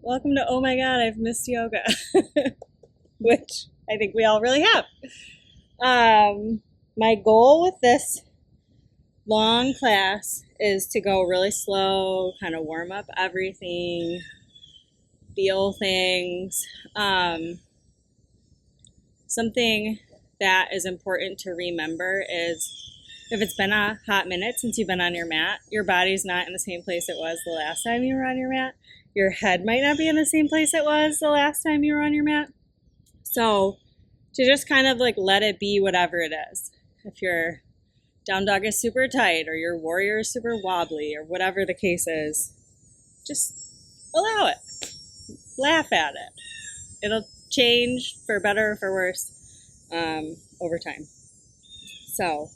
Welcome to Oh My God, I've missed yoga, which I think we all really have. My goal with this long class is to go really slow, kind of warm up everything, feel things. Something that is important to remember is if it's been a hot minute since you've been on your mat, your body's not in the same place it was the last time you were on your mat. Your head might not be in the same place it was the last time you were on your mat. So to just kind of like let it be whatever it is. If your down dog is super tight or your warrior is super wobbly or whatever the case is, just allow it. Laugh at it. It'll change for better or for worse over time. So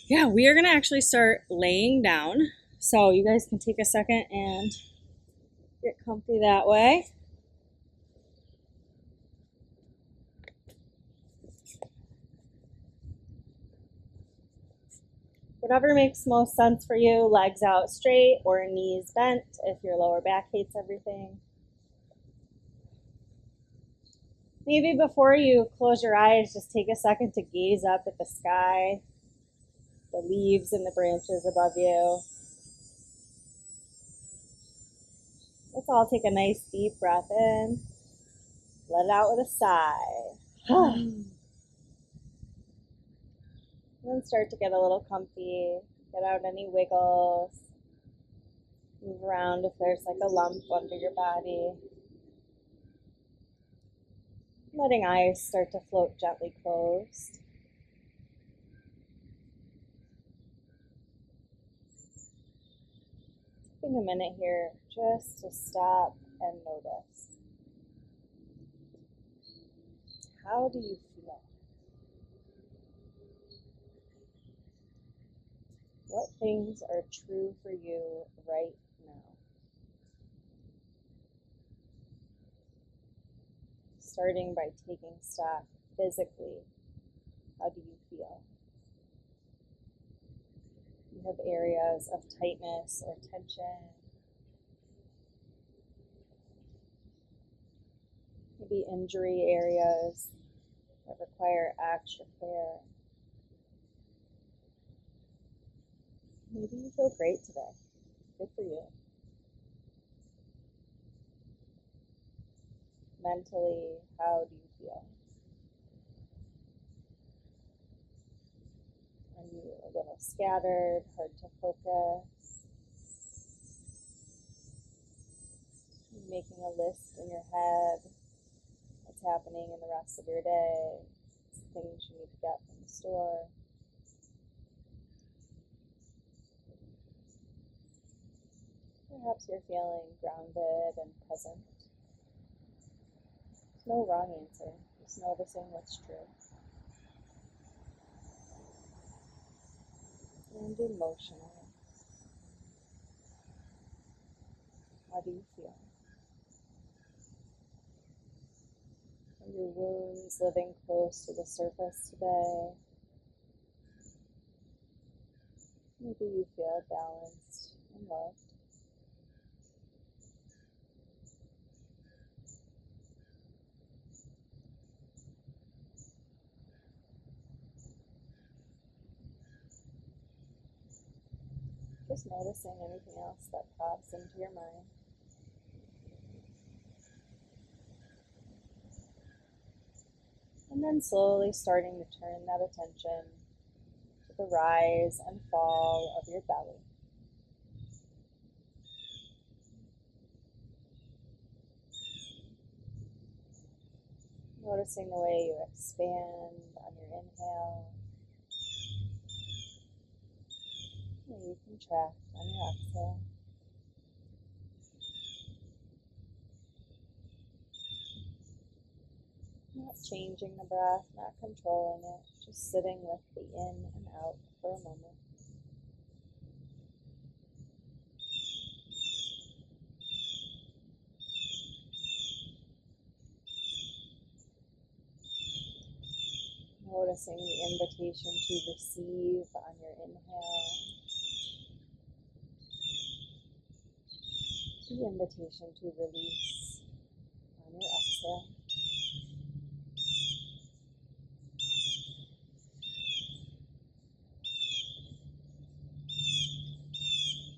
yeah, we are going to actually start laying down. So you guys can take a second and get comfy that way. Whatever makes most sense for you, legs out straight or knees bent if your lower back hates everything. Maybe before you close your eyes, just take a second to gaze up at the sky, the leaves and the branches above you. Let's all take a nice deep breath in. Let it out with a sigh. And then start to get a little comfy. Get out any wiggles. Move around if there's like a lump under your body. Letting eyes start to float gently closed. Taking a minute here just to stop and notice. How do you feel? What things are true for you right now? Starting by taking stock physically, how do you feel? You have areas of tightness or tension. Maybe injury areas that require extra care. Maybe you feel great today. Good for you. Mentally, how do you feel? Are you a little scattered, hard to focus? Are you making a list in your head? What's happening in the rest of your day? Things you need to get from the store? Perhaps you're feeling grounded and present. There's no wrong answer, just noticing what's true. And emotionally, how do you feel? Are your wounds living close to the surface today? Maybe you feel balanced and loved. Just noticing anything else that pops into your mind. And then slowly starting to turn that attention to the rise and fall of your belly. Noticing the way you expand on your inhale, and you contract on your exhale. Not changing the breath, not controlling it, just sitting with the in and out for a moment. Noticing the invitation to receive on your inhale. the invitation to release on your exhale.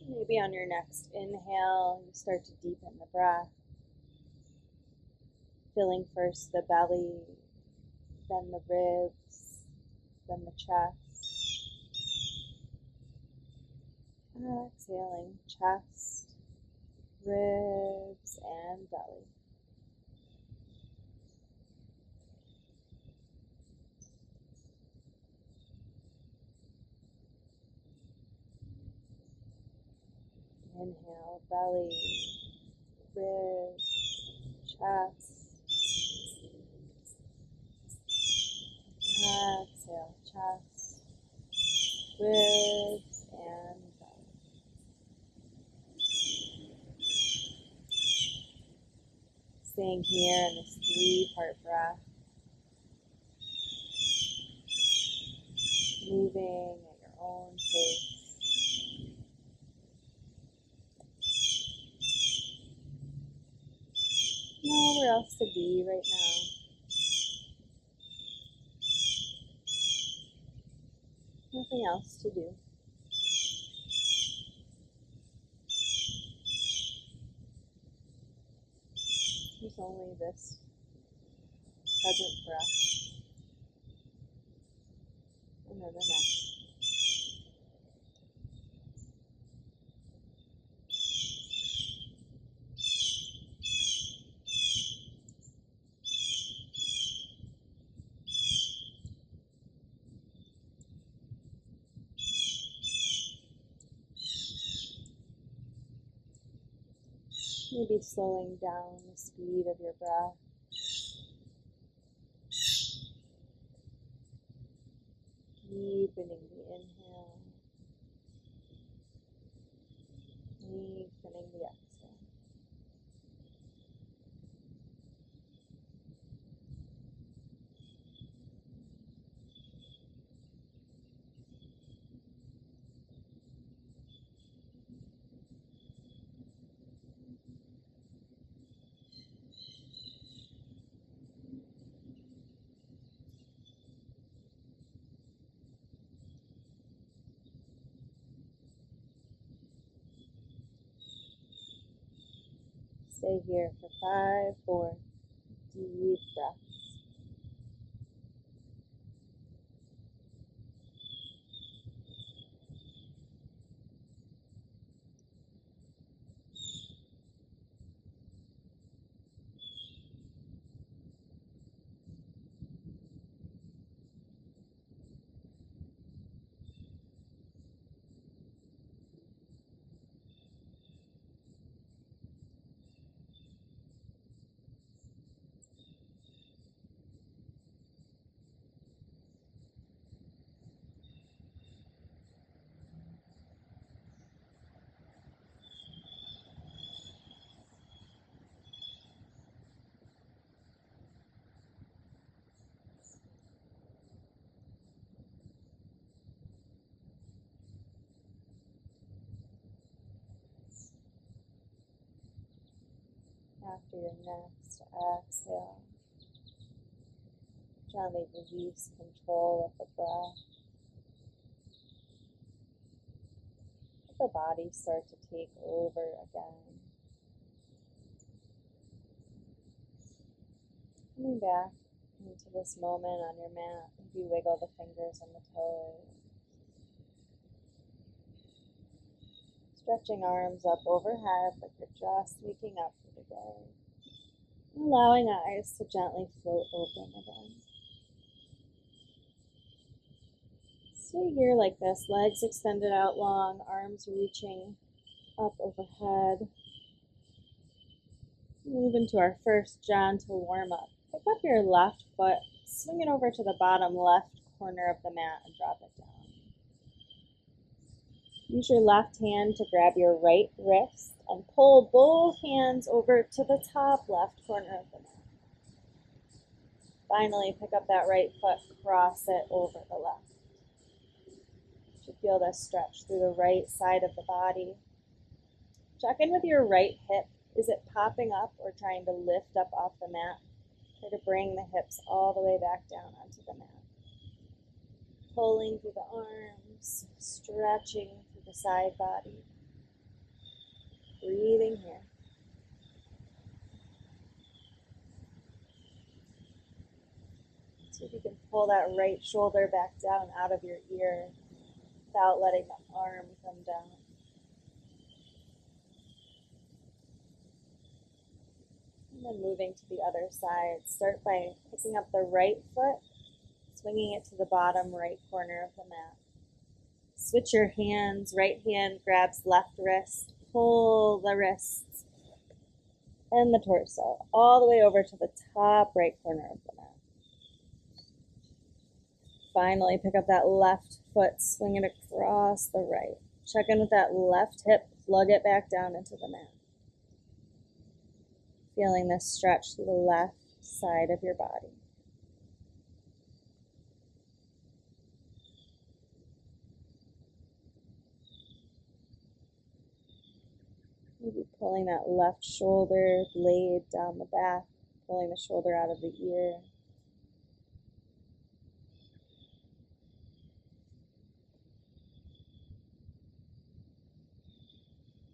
Maybe on your next inhale, you start to deepen the breath, filling first the belly, then the ribs, then the chest. Exhaling, chest, ribs, and belly. Inhale, belly, ribs, chest. Exhale, chest, ribs, and belly. Staying here in this 3-part breath. Moving at your own pace. Nowhere else to be right now. Nothing else to do. There's only this present breath. And then the next. Maybe slowing down the speed of your breath. Deepening the inhale. Deepening the exhale. Stay here for 5 more deep breaths. After your next exhale, gently release control of the breath. Let the body start to take over again. Coming back into this moment on your mat, maybe wiggle the fingers and the toes. Stretching arms up overhead like you're just waking up for the day. And allowing eyes to gently float open again. Stay here like this, legs extended out long, arms reaching up overhead. Move into our first gentle warm-up. Pick up your left foot, swing it over to the bottom left corner of the mat and drop it down. Use your left hand to grab your right wrist and pull both hands over to the top left corner of the mat. Finally, pick up that right foot, cross it over the left. You should feel this stretch through the right side of the body. Check in with your right hip. Is it popping up or trying to lift up off the mat? Try to bring the hips all the way back down onto the mat. Pulling through the arms, stretching through the side body. Breathing here. See if you can pull that right shoulder back down out of your ear without letting the arm come down. And then moving to the other side. Start by picking up the right foot, swinging it to the bottom right corner of the mat. Switch your hands. Right hand grabs left wrist. Pull the wrists and the torso all the way over to the top right corner of the mat. Finally, pick up that left foot, swing it across the right. Check in with that left hip, plug it back down into the mat. Feeling this stretch to the left side of your body. Maybe pulling that left shoulder blade down the back, pulling the shoulder out of the ear.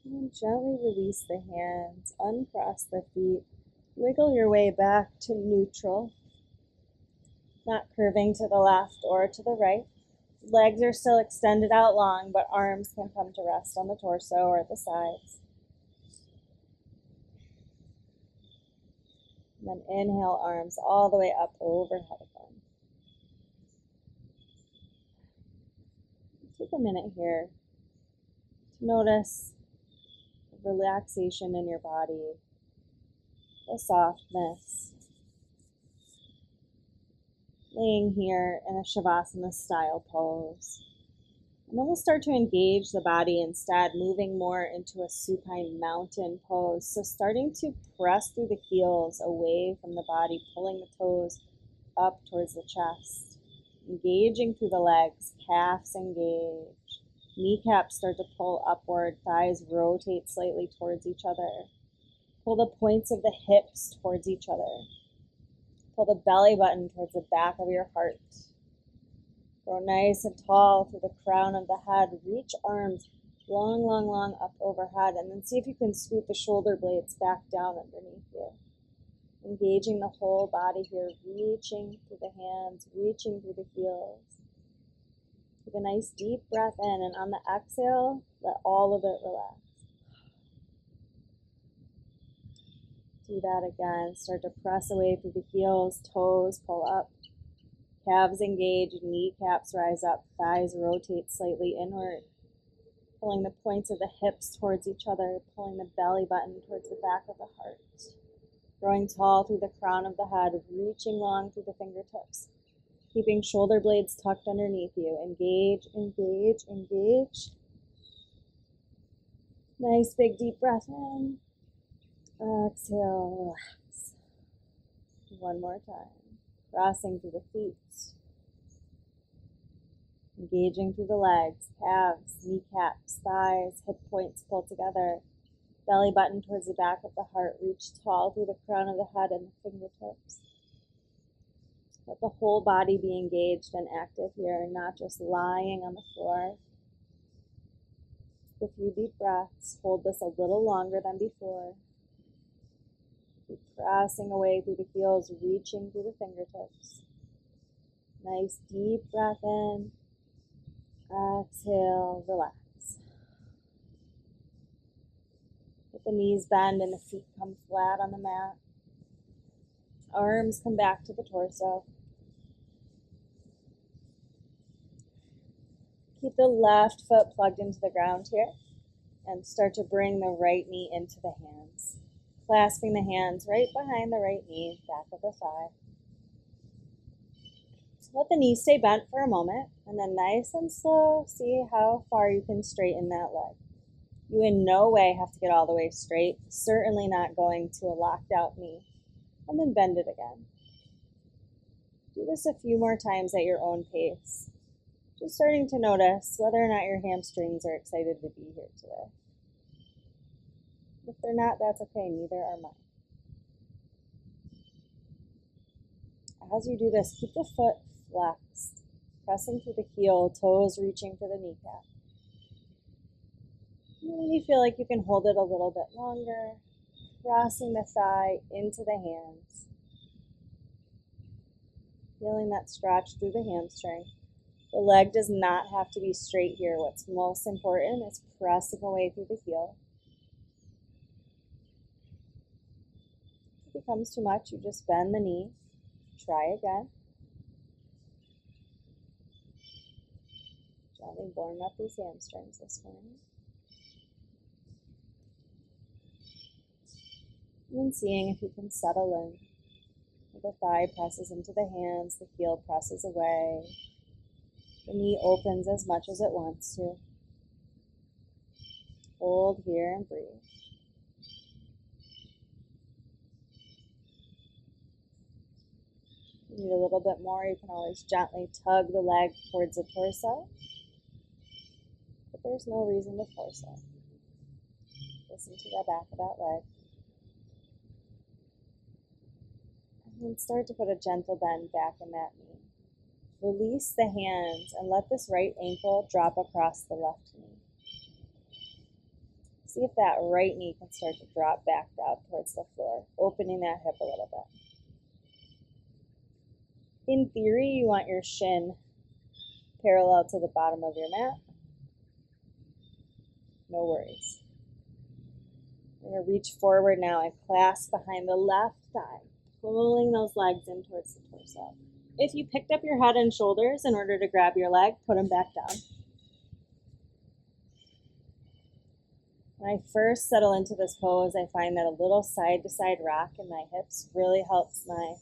And gently release the hands, uncross the feet, wiggle your way back to neutral, not curving to the left or to the right. Legs are still extended out long, but arms can come to rest on the torso or at the sides. And then inhale, arms all the way up overhead again. Take a minute here to notice the relaxation in your body, the softness. Laying here in a Shavasana style pose. And then we'll start to engage the body instead, moving more into a supine mountain pose. So starting to press through the heels away from the body, pulling the toes up towards the chest. Engaging through the legs, calves engage. Kneecaps start to pull upward, thighs rotate slightly towards each other. Pull the points of the hips towards each other. Pull the belly button towards the back of your heart. Grow nice and tall through the crown of the head. Reach arms long, long, long up overhead. And then see if you can scoot the shoulder blades back down underneath you. Engaging the whole body here, reaching through the hands, reaching through the heels. Take a nice deep breath in, and on the exhale, let all of it relax. Do that again. Start to press away through the heels, toes pull up, calves engage, kneecaps rise up, thighs rotate slightly inward, pulling the points of the hips towards each other, pulling the belly button towards the back of the heart. Growing tall through the crown of the head, reaching long through the fingertips, keeping shoulder blades tucked underneath you. Engage, engage, engage. Nice big deep breath in. Exhale, relax. One more time. Crossing through the feet. Engaging through the legs, calves, kneecaps, thighs, hip points pull together. Belly button towards the back of the heart. Reach tall through the crown of the head and the fingertips. Let the whole body be engaged and active here, not just lying on the floor. Take a few deep breaths. Hold this a little longer than before. Keep pressing away through the heels, reaching through the fingertips. Nice deep breath in. Exhale, relax. Let the knees bend and the feet come flat on the mat. Arms come back to the torso. Keep the left foot plugged into the ground here and start to bring the right knee into the hands. Clasping the hands right behind the right knee, back of the thigh. Let the knee stay bent for a moment, and then nice and slow, see how far you can straighten that leg. You in no way have to get all the way straight, certainly not going to a locked out knee, and then bend it again. Do this a few more times at your own pace. Just starting to notice whether or not your hamstrings are excited to be here today. If they're not, that's okay, neither are mine. As you do this, keep the foot flexed, pressing through the heel, toes reaching for the kneecap. And when you feel like you can hold it a little bit longer, crossing the thigh into the hands, feeling that stretch through the hamstring. The leg does not have to be straight here. What's most important is pressing away through the heel. If it becomes too much, you just bend the knee. Try again. Gently warm up these hamstrings this morning. And then seeing if you can settle in. The thigh presses into the hands, the heel presses away. The knee opens as much as it wants to. Hold here and breathe. If you need a little bit more, you can always gently tug the leg towards the torso. But there's no reason to force it. Listen to the back of that leg. And then start to put a gentle bend back in that knee. Release the hands and let this right ankle drop across the left knee. See if that right knee can start to drop back down towards the floor, opening that hip a little bit. In theory, you want your shin parallel to the bottom of your mat. No worries. We're going to reach forward now and clasp behind the left thigh, pulling those legs in towards the torso. If you picked up your head and shoulders in order to grab your leg, put them back down. When I first settle into this pose, I find that a little side-to-side rock in my hips really helps my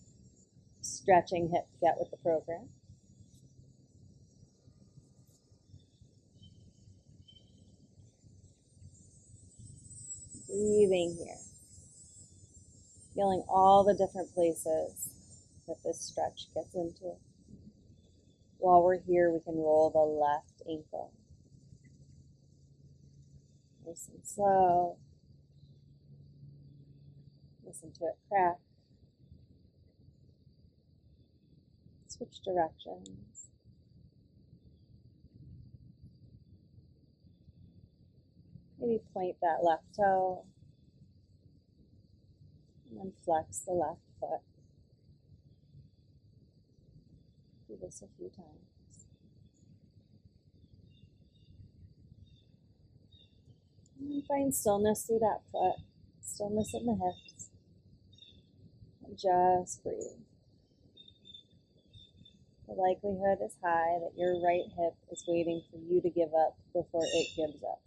stretching hip get with the program. Breathing here. Feeling all the different places that this stretch gets into. While we're here, we can roll the left ankle. Nice and slow. Listen to it crack. Switch directions. Maybe point that left toe. And then flex the left foot. Do this a few times. And find stillness through that foot, stillness in the hips, and just breathe. The likelihood is high that your right hip is waiting for you to give up before it gives up.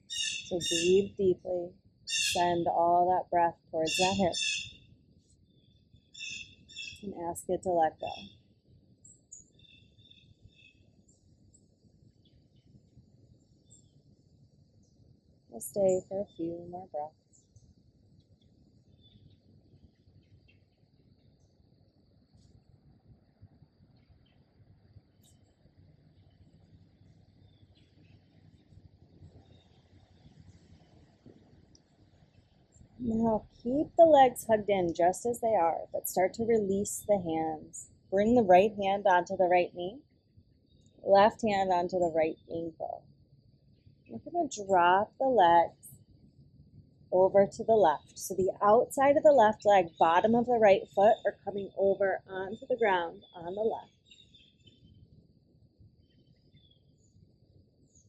So breathe deeply, send all that breath towards that hip, and ask it to let go. We'll stay for a few more breaths. Now keep the legs hugged in just as they are, but start to release the hands. Bring the right hand onto the right knee, left hand onto the right ankle. We're going to drop the legs over to the left. So the outside of the left leg, bottom of the right foot are coming over onto the ground on the left.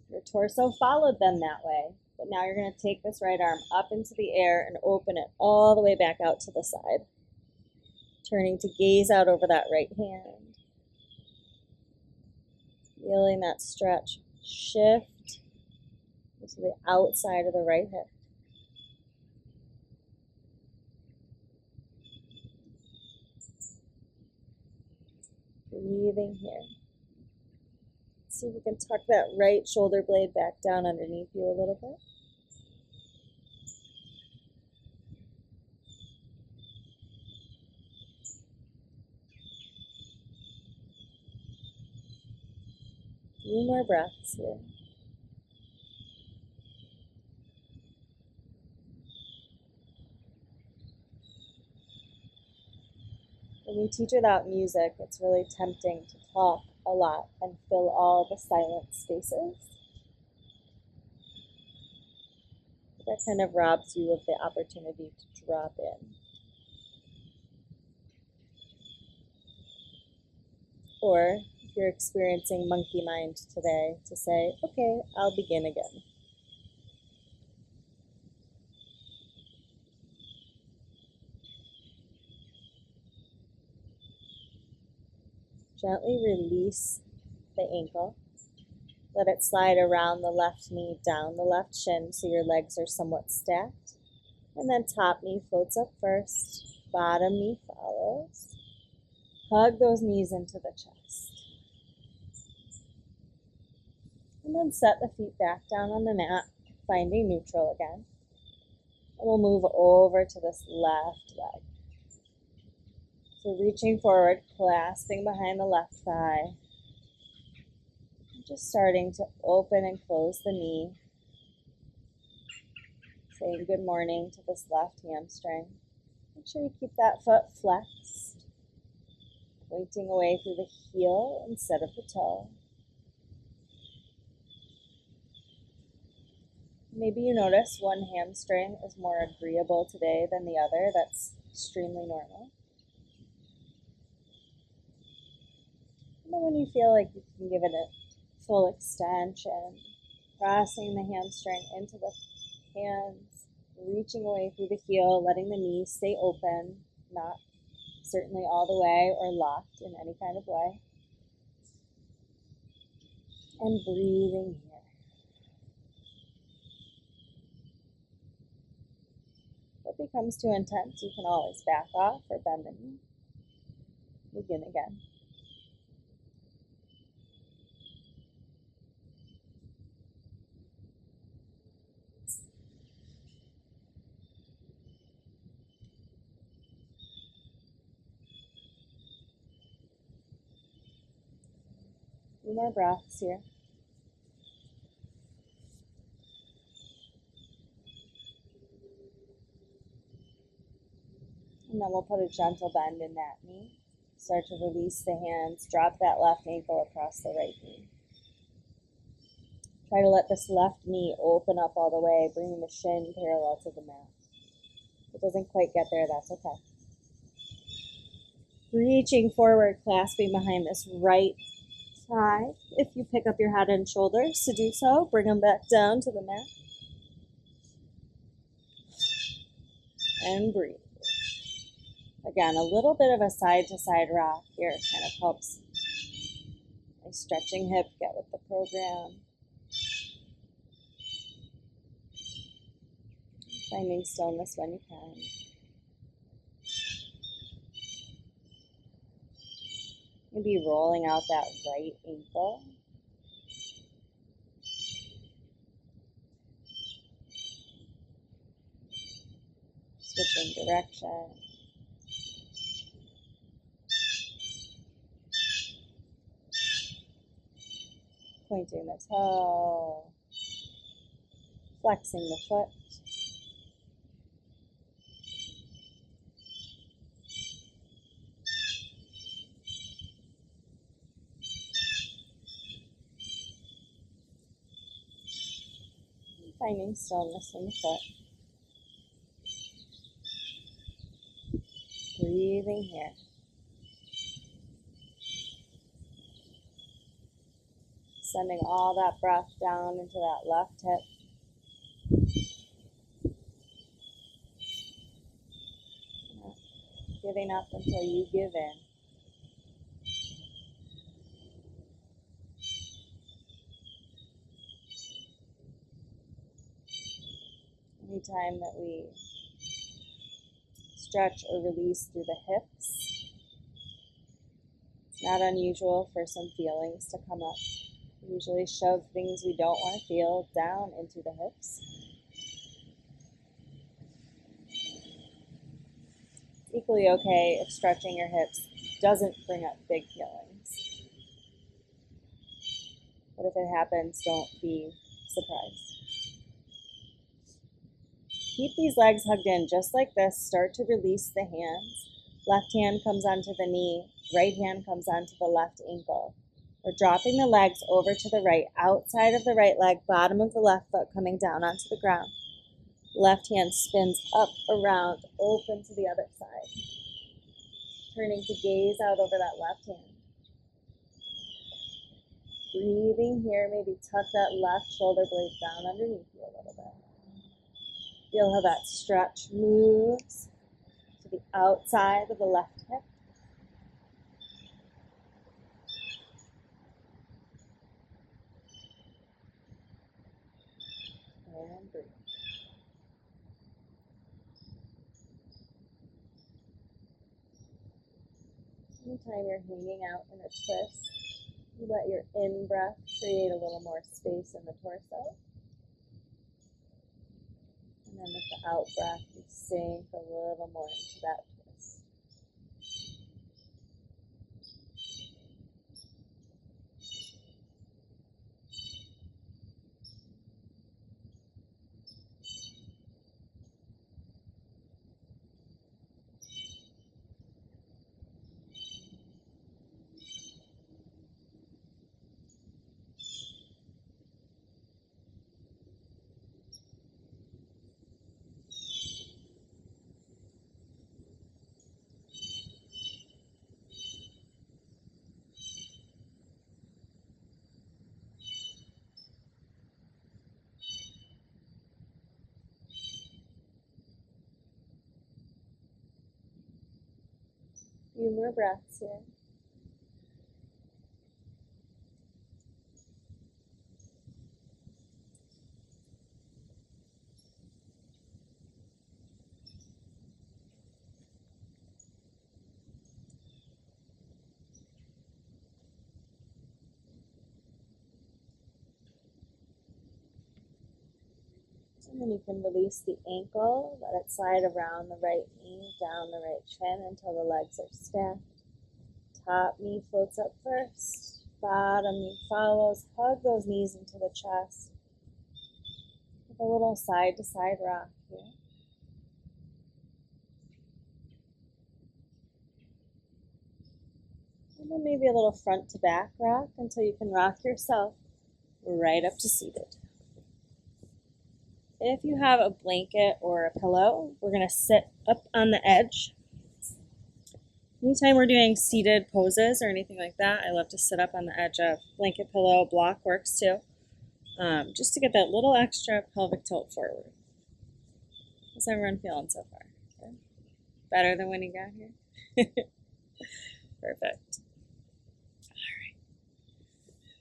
Your torso followed them that way, but now you're going to take this right arm up into the air and open it all the way back out to the side. Turning to gaze out over that right hand. Feeling that stretch shift to the outside of the right hip. Breathing here. See if we can tuck that right shoulder blade back down underneath you a little bit. A few more breaths here. When we teach without music, it's really tempting to talk a lot and fill all the silent spaces. That kind of robs you of the opportunity to drop in. Or if you're experiencing monkey mind today, to say, okay, I'll begin again. Gently release the ankle. Let it slide around the left knee, down the left shin so your legs are somewhat stacked. And then top knee floats up first, bottom knee follows. Hug those knees into the chest. And then set the feet back down on the mat, finding neutral again. And we'll move over to this left leg. So reaching forward, clasping behind the left thigh. Just starting to open and close the knee. Saying good morning to this left hamstring. Make sure you keep that foot flexed. Pointing away through the heel instead of the toe. Maybe you notice one hamstring is more agreeable today than the other. That's extremely normal. And then when you feel like you can give it a full extension, crossing the hamstring into the hands, reaching away through the heel, letting the knees stay open, not certainly all the way or locked in any kind of way. And breathing here. If it becomes too intense, you can always back off or bend the knee. Begin again. Few more breaths here. And then we'll put a gentle bend in that knee. Start to release the hands. Drop that left ankle across the right knee. Try to let this left knee open up all the way, bringing the shin parallel to the mat. If it doesn't quite get there, that's okay. Reaching forward, clasping behind this right thigh. If you pick up your head and shoulders to do so, bring them back down to the mat. And breathe. Again, a little bit of a side-to-side rock here kind of helps. A stretching hip, get with the program. Finding stillness when you can. Maybe rolling out that right ankle. Switching direction. Pointing the toe. Flexing the foot. Finding stillness in the foot. Breathing here. Sending all that breath down into that left hip. Not giving up until you give in. Anytime that we stretch or release through the hips, it's not unusual for some feelings to come up. We usually shove things we don't want to feel down into the hips. It's equally okay if stretching your hips doesn't bring up big feelings. But if it happens, don't be surprised. Keep these legs hugged in just like this. Start to release the hands. Left hand comes onto the knee, right hand comes onto the left ankle. We're dropping the legs over to the right, outside of the right leg, bottom of the left foot coming down onto the ground. Left hand spins up, around, open to the other side. Turning to gaze out over that left hand. Breathing here, maybe tuck that left shoulder blade down underneath you a little bit. Feel how that stretch moves to the outside of the left hip. And breathe. Anytime you're hanging out in a twist, you let your in-breath create a little more space in the torso. And then with the out-breath, you sink a little more into that twist. A few more breaths here. And then you can release the ankle, let it slide around the right knee, down the right shin until the legs are stacked. Top knee floats up first, bottom knee follows. Hug those knees into the chest. With a little side to side rock here. And then maybe a little front to back rock until you can rock yourself right up to seated. If you have a blanket or a pillow, we're going to sit up on the edge. Anytime we're doing seated poses or anything like that, I love to sit up on the edge of blanket, pillow, block works too, just to get that little extra pelvic tilt forward. How's everyone feeling so far? Good? Better than when you got here? Perfect.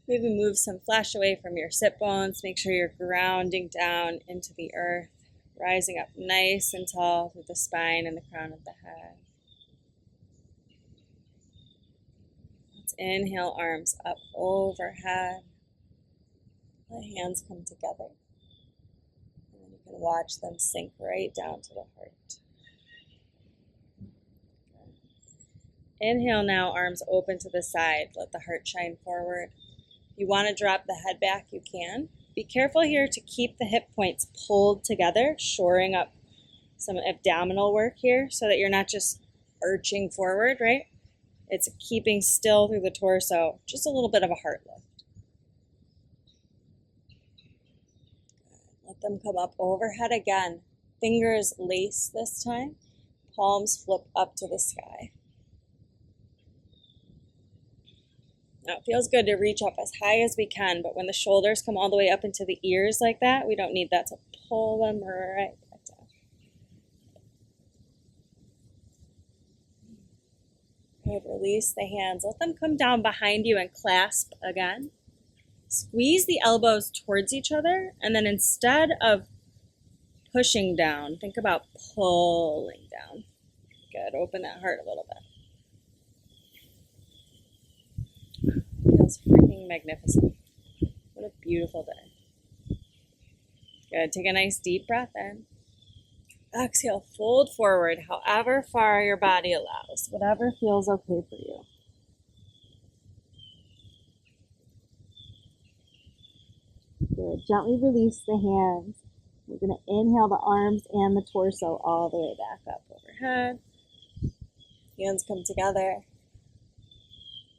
Maybe move some flesh away from your sit bones. Make sure you're grounding down into the earth, rising up nice and tall through the spine and the crown of the head. Let's inhale, arms up overhead. Let hands come together. And then you can watch them sink right down to the heart. Inhale now, arms open to the side. Let the heart shine forward. You want to drop the head back, you can. Be careful here to keep the hip points pulled together, shoring up some abdominal work here so that you're not just arching forward, right? It's keeping still through the torso, just a little bit of a heart lift. Let them come up overhead again. Fingers lace this time. Palms flip up to the sky. Now it feels good to reach up as high as we can, but when the shoulders come all the way up into the ears like that, we don't need that to pull them right back down. Okay, release the hands. Let them come down behind you and clasp again. Squeeze the elbows towards each other, and then instead of pushing down, think about pulling down. Good, open that heart a little bit. Feels freaking magnificent. What a beautiful day. Good, take a nice deep breath in. Exhale, fold forward however far your body allows, whatever feels okay for you. Good, gently release the hands. We're going to inhale the arms and the torso all the way back up overhead. Hands come together.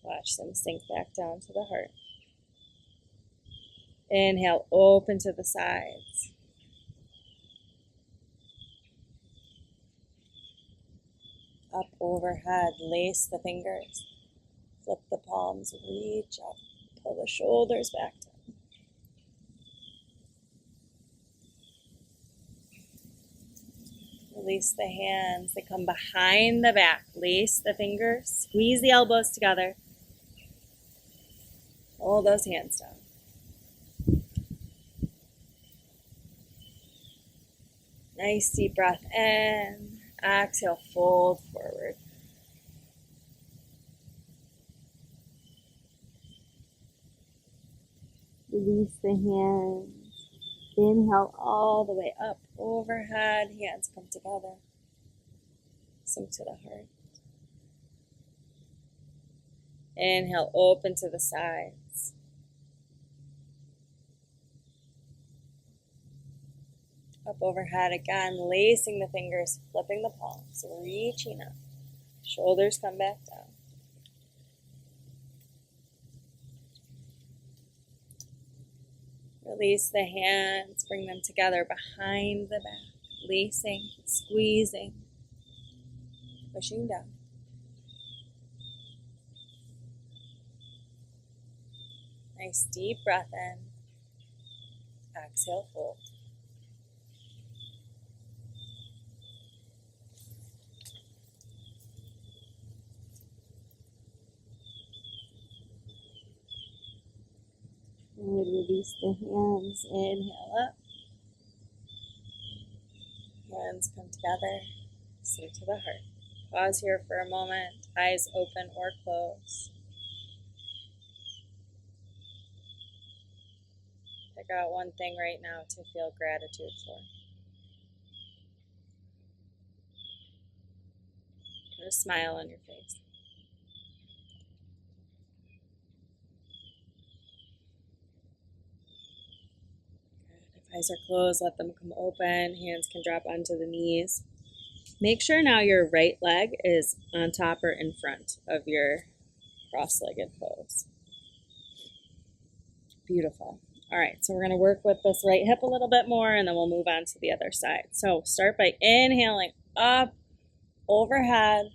Watch them sink back down to the heart. Inhale, open to the sides. Up overhead, lace the fingers. Flip the palms, reach up. Pull the shoulders back down. Release the hands. They come behind the back. Lace the fingers. Squeeze the elbows together. Pull those hands down. Nice deep breath in. Exhale, fold forward. Release the hands. Inhale all the way up, overhead. Hands come together. Sink to the heart. Inhale, open to the sides. Up overhead again, lacing the fingers, flipping the palms, reaching up. Shoulders come back down. Release the hands, bring them together behind the back, lacing, squeezing, pushing down. Nice deep breath in. Exhale, fold. And release the hands. Inhale up. Hands come together. Sink to the heart. Pause here for a moment. Eyes open or closed. Pick out one thing right now to feel gratitude for. Put a smile on your face. Good. If eyes are closed, let them come open. Hands can drop onto the knees. Make sure now your right leg is on top or in front of your cross-legged pose. Beautiful. All right, so we're going to work with this right hip a little bit more, and then we'll move on to the other side. So start by inhaling up, overhead,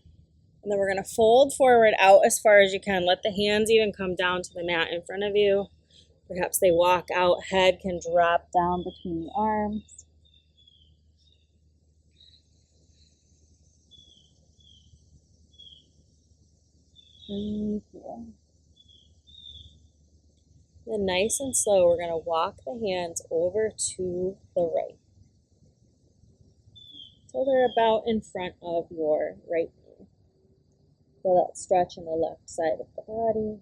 and then we're going to fold forward out as far as you can. Let the hands even come down to the mat in front of you. Perhaps they walk out. Head can drop down between the arms. Breathe here. Then nice and slow, we're going to walk the hands over to the right. So they're about in front of your right knee. Feel that stretch in the left side of the body.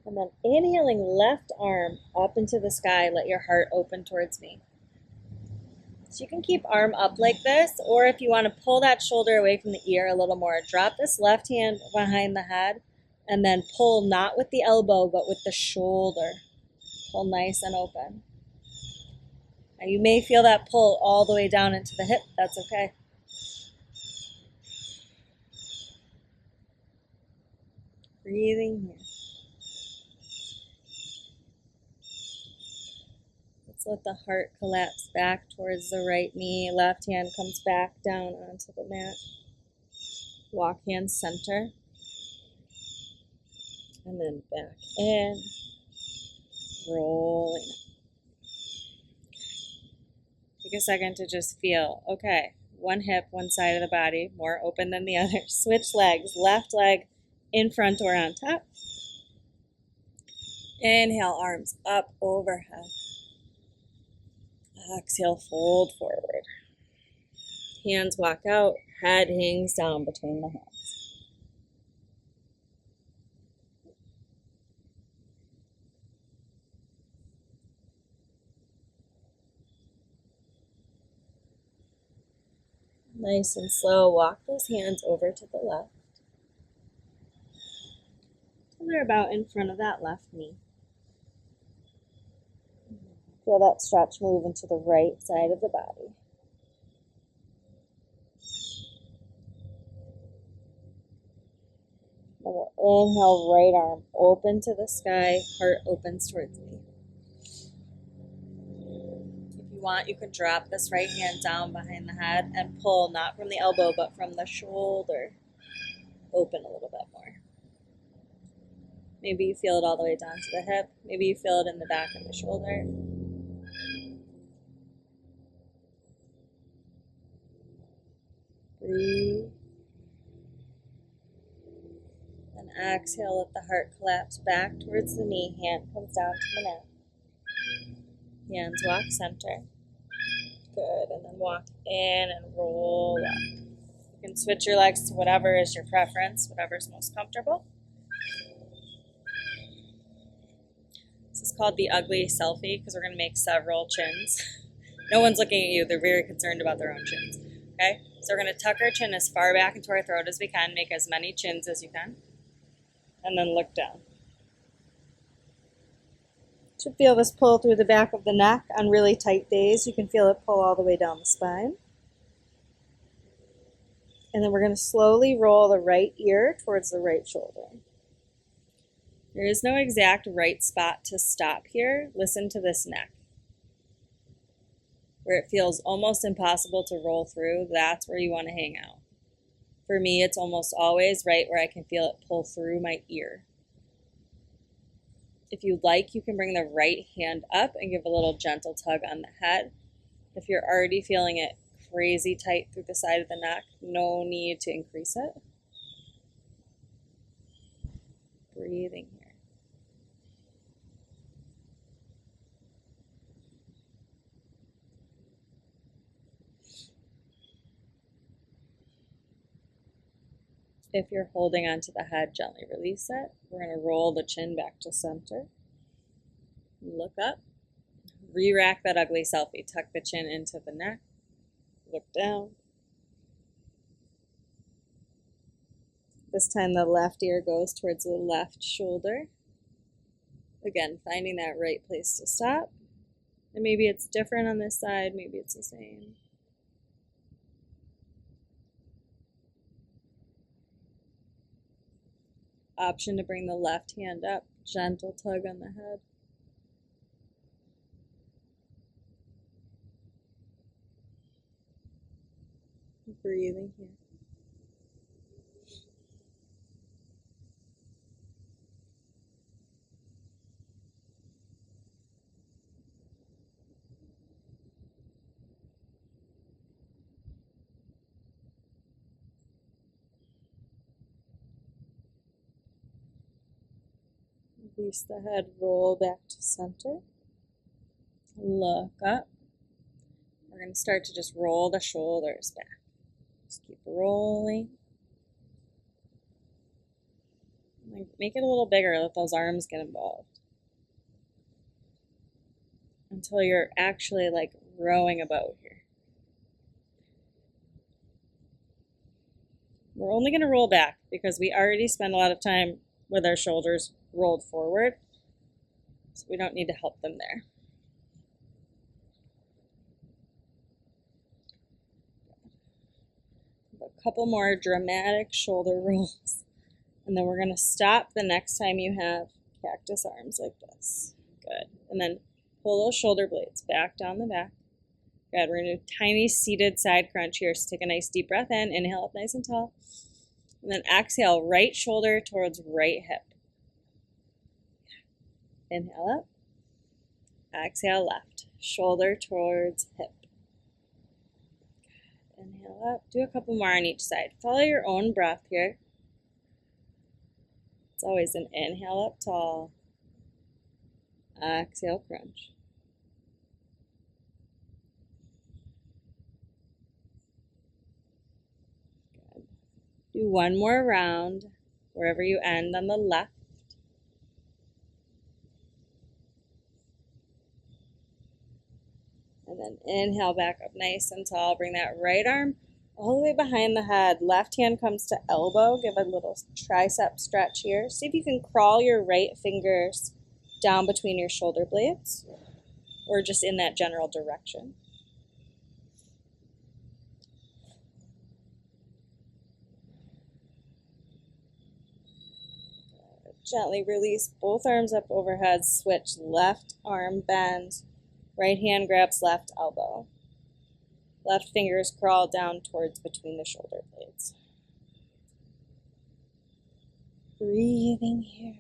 And then inhaling left arm up into the sky, let your heart open towards me. So you can keep arm up like this, or if you want to pull that shoulder away from the ear a little more, drop this left hand behind the head and then pull not with the elbow but with the shoulder. Pull nice and open. Now you may feel that pull all the way down into the hip. That's okay. Breathing here. Let the heart collapse back towards the right knee. Left hand comes back down onto the mat. Walk hands center. And then back in. Rolling. Take a second to just feel, okay, one hip, one side of the body, more open than the other. Switch legs. Left leg in front or on top. Inhale, arms up overhead. Exhale, fold forward. Hands walk out, head hangs down between the hands. Nice and slow, walk those hands over to the left. So they're about in front of that left knee. Feel that stretch move into the right side of the body. Inhale, right arm open to the sky, heart opens towards me. If you want, you can drop this right hand down behind the head and pull not from the elbow but from the shoulder. Open a little bit more. Maybe you feel it all the way down to the hip. Maybe you feel it in the back of the shoulder. Breathe. And exhale, let the heart collapse back towards the knee. Hand comes down to the mat. Hands walk center. Good. And then walk in and roll up. You can switch your legs to whatever is your preference, whatever's most comfortable. This is called the ugly selfie because we're going to make several chins. No one's looking at you. They're very concerned about their own chins. Okay? So we're going to tuck our chin as far back into our throat as we can. Make as many chins as you can. And then look down. You should feel this pull through the back of the neck. On really tight days, you can feel it pull all the way down the spine. And then we're going to slowly roll the right ear towards the right shoulder. There is no exact right spot to stop here. Listen to this neck. Where it feels almost impossible to roll through, that's where you want to hang out. For me, it's almost always right where I can feel it pull through my ear. If you'd like, you can bring the right hand up and give a little gentle tug on the head. If you're already feeling it crazy tight through the side of the neck, no need to increase it. Breathing here. If you're holding onto the head, gently release it. We're going to roll the chin back to center. Look up. Re-rack that ugly selfie. Tuck the chin into the neck. Look down. This time the left ear goes towards the left shoulder. Again, finding that right place to stop. And maybe it's different on this side, maybe it's the same. Option to bring the left hand up, gentle tug on the head. Breathing here. Release the head, roll back to center. Look up. We're going to start to just roll the shoulders back. Just keep rolling. Make it a little bigger, let those arms get involved. Until you're actually like rowing a boat here. We're only going to roll back because we already spend a lot of time with our shoulders rolled forward. So we don't need to help them there. A couple more dramatic shoulder rolls. And then we're going to stop the next time you have cactus arms like this. Good. And then pull those shoulder blades back down the back. Good. We're going to do a tiny seated side crunch here. So take a nice deep breath in. Inhale up nice and tall. And then exhale, right shoulder towards right hip. Inhale up. Exhale left. Shoulder towards hip. Inhale up. Do a couple more on each side. Follow your own breath here. It's always an inhale up tall. Exhale crunch. Good. Do one more round wherever you end on the left. And then inhale back up nice and tall. Bring that right arm all the way behind the head. Left hand comes to elbow. Give a little tricep stretch here. See if you can crawl your right fingers down between your shoulder blades or just in that general direction. Gently release both arms up overhead, switch left arm bend, right hand grabs left elbow. Left fingers crawl down towards between the shoulder blades. Breathing here.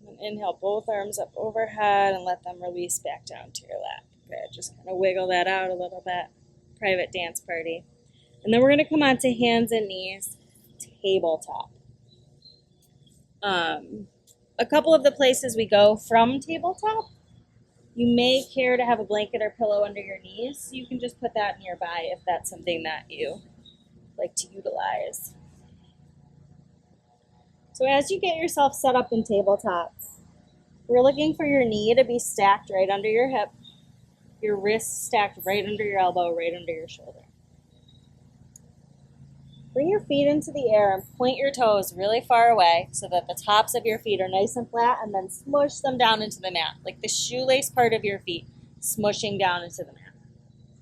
And inhale both arms up overhead and let them release back down to your lap. Good, just kind of wiggle that out a little bit. Private dance party. And then we're going to come on to hands and knees, tabletop. A couple of the places we go from tabletop, you may care to have a blanket or pillow under your knees. So you can just put that nearby if that's something that you like to utilize. So as you get yourself set up in tabletop, we're looking for your knee to be stacked right under your hip, your wrist stacked right under your elbow, right under your shoulder. Bring your feet into the air and point your toes really far away so that the tops of your feet are nice and flat, and then smush them down into the mat, like the shoelace part of your feet smushing down into the mat.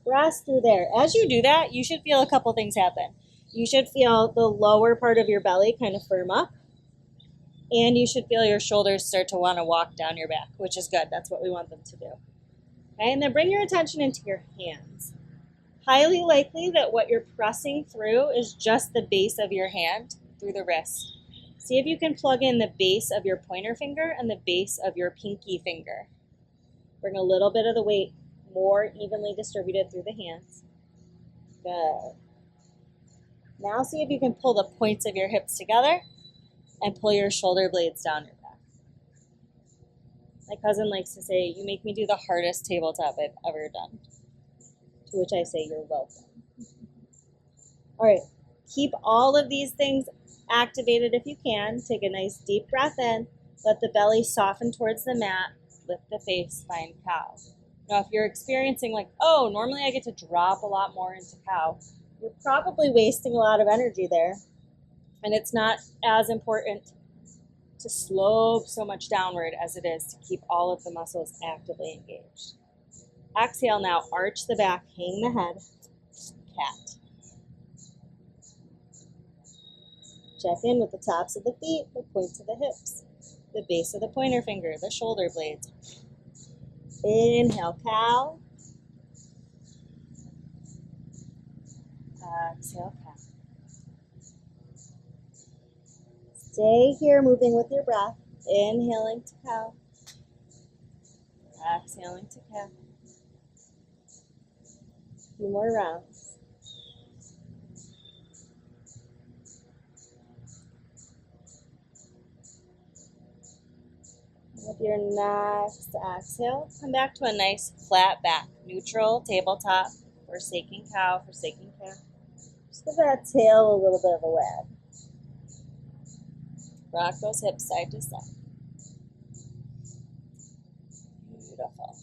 Press through there. As you do that, you should feel a couple things happen. You should feel the lower part of your belly kind of firm up, and you should feel your shoulders start to want to walk down your back, which is good. That's what we want them to do. Okay, and then bring your attention into your hands. Highly likely that what you're pressing through is just the base of your hand through the wrist. See if you can plug in the base of your pointer finger and the base of your pinky finger. Bring a little bit of the weight more evenly distributed through the hands. Good. Now see if you can pull the points of your hips together and pull your shoulder blades down your back. My cousin likes to say, you make me do the hardest tabletop I've ever done. To which I say, you're welcome. All right, keep all of these things activated if you can. Take a nice deep breath in. Let the belly soften towards the mat. Lift the face, find cow. Now, if you're experiencing like, oh, normally I get to drop a lot more into cow, you're probably wasting a lot of energy there. And it's not as important to slope so much downward as it is to keep all of the muscles actively engaged. Exhale now, arch the back, hang the head, cat. Check in with the tops of the feet, the points of the hips, the base of the pointer finger, the shoulder blades. Inhale, cow. Exhale, cat. Stay here, moving with your breath. Inhaling to cow. Exhaling to cat. A few more rounds. With your next exhale, come back to a nice flat back, neutral tabletop, forsaking cow, forsaking cat. Just give that tail a little bit of a wag. Rock those hips side to side. Beautiful.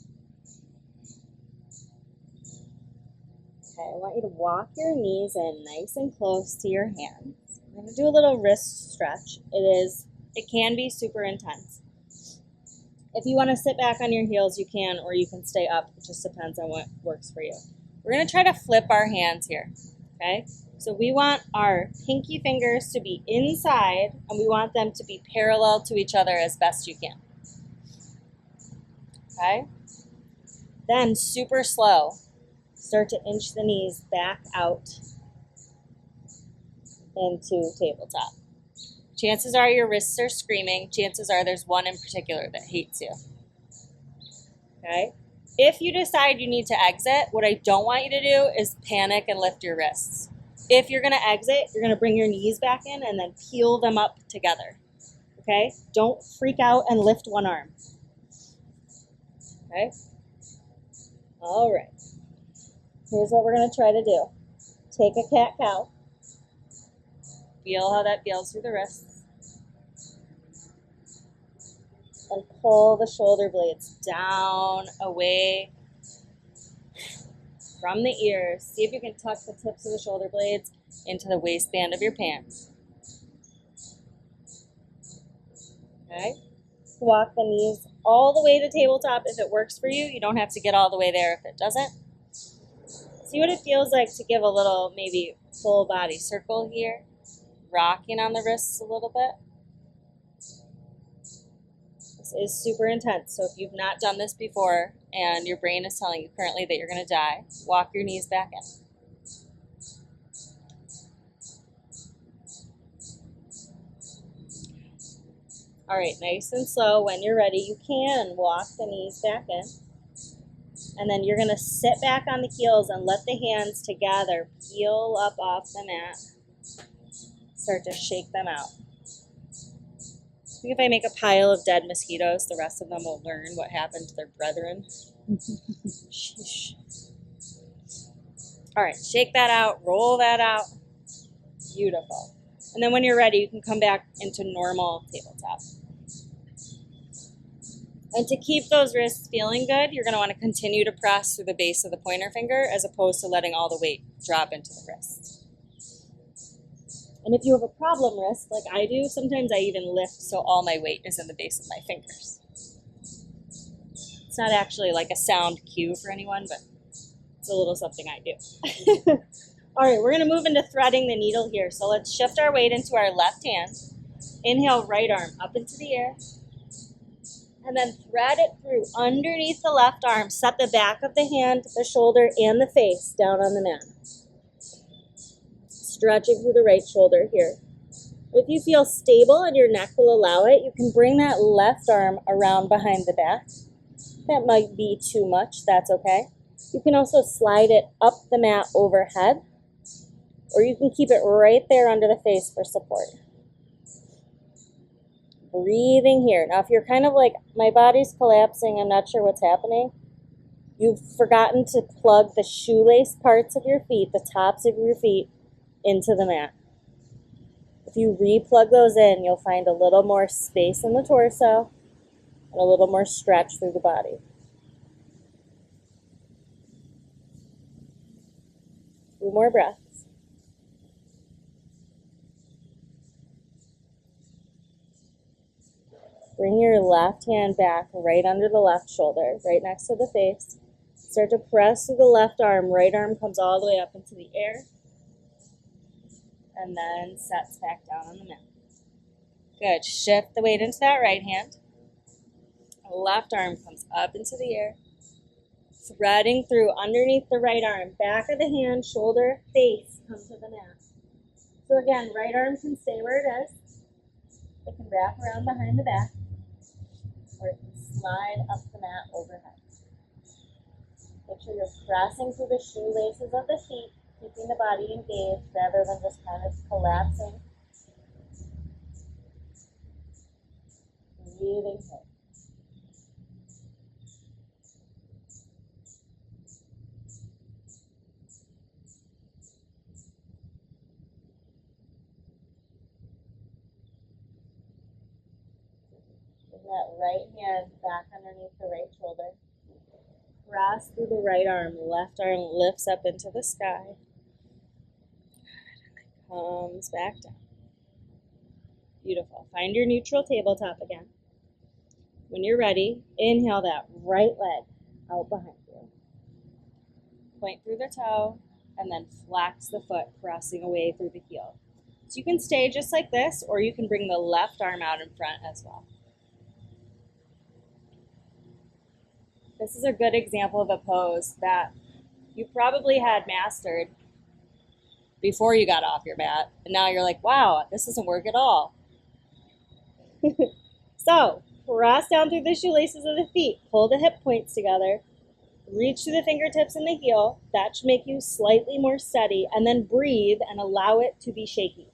Okay, I want you to walk your knees in nice and close to your hands. I'm going to do a little wrist stretch. It can be super intense. If you want to sit back on your heels, you can, or you can stay up. It just depends on what works for you. We're going to try to flip our hands here, okay? So we want our pinky fingers to be inside, and we want them to be parallel to each other as best you can. Okay? Then, super slow, start to inch the knees back out into tabletop. Chances are your wrists are screaming. Chances are there's one in particular that hates you. Okay? If you decide you need to exit, what I don't want you to do is panic and lift your wrists. If you're going to exit, you're going to bring your knees back in and then peel them up together. Okay? Don't freak out and lift one arm. Okay? All right. Here's what we're going to try to do. Take a cat-cow. Feel how that feels through the wrists. And pull the shoulder blades down, away from the ears. See if you can tuck the tips of the shoulder blades into the waistband of your pants. Okay? Walk the knees all the way to tabletop if it works for you. You don't have to get all the way there if it doesn't. See what it feels like to give a little, maybe full body circle here, rocking on the wrists a little bit. This is super intense, so if you've not done this before and your brain is telling you currently that you're going to die, walk your knees back in. All right, nice and slow. When you're ready, you can walk the knees back in. And then you're going to sit back on the heels and let the hands together peel up off the mat. Start to shake them out. I think if I make a pile of dead mosquitoes, the rest of them will learn what happened to their brethren. Sheesh. All right, shake that out, roll that out. Beautiful. And then when you're ready, you can come back into normal tabletop. And to keep those wrists feeling good, you're going to want to continue to press through the base of the pointer finger as opposed to letting all the weight drop into the wrist. And if you have a problem wrist, like I do, sometimes I even lift so all my weight is in the base of my fingers. It's not actually like a sound cue for anyone, but it's a little something I do. All right, we're going to move into threading the needle here. So let's shift our weight into our left hand. Inhale, right arm up into the air. And then thread it through underneath the left arm. Set the back of the hand, the shoulder, and the face down on the mat. Stretching through the right shoulder here. If you feel stable and your neck will allow it, you can bring that left arm around behind the back. That might be too much, that's okay. You can also slide it up the mat overhead, or you can keep it right there under the face for support. Breathing here. Now, if you're kind of like, my body's collapsing, I'm not sure what's happening, you've forgotten to plug the shoelace parts of your feet, the tops of your feet, into the mat. If you re-plug those in, you'll find a little more space in the torso and a little more stretch through the body. Two more breaths. Bring your left hand back right under the left shoulder, right next to the face. Start to press through the left arm. Right arm comes all the way up into the air. And then sets back down on the mat. Good. Shift the weight into that right hand. Left arm comes up into the air. Threading through underneath the right arm. Back of the hand, shoulder, face, come to the mat. So again, right arm can stay where it is. It can wrap around behind the back. Or it can slide up the mat overhead. Make sure you're pressing through the shoelaces of the feet, keeping the body engaged rather than just kind of collapsing. Breathing in. That right hand back underneath the right shoulder. Press through the right arm. Left arm lifts up into the sky. Comes back down. Beautiful. Find your neutral tabletop again. When you're ready, inhale that right leg out behind you. Point through the toe and then flex the foot, pressing away through the heel. So you can stay just like this, or you can bring the left arm out in front as well. This is a good example of a pose that you probably had mastered before you got off your mat, and now you're like, wow, this doesn't work at all. So, press down through the shoelaces of the feet, pull the hip points together, reach through the fingertips and the heel. That should make you slightly more steady, and then breathe and allow it to be shaky.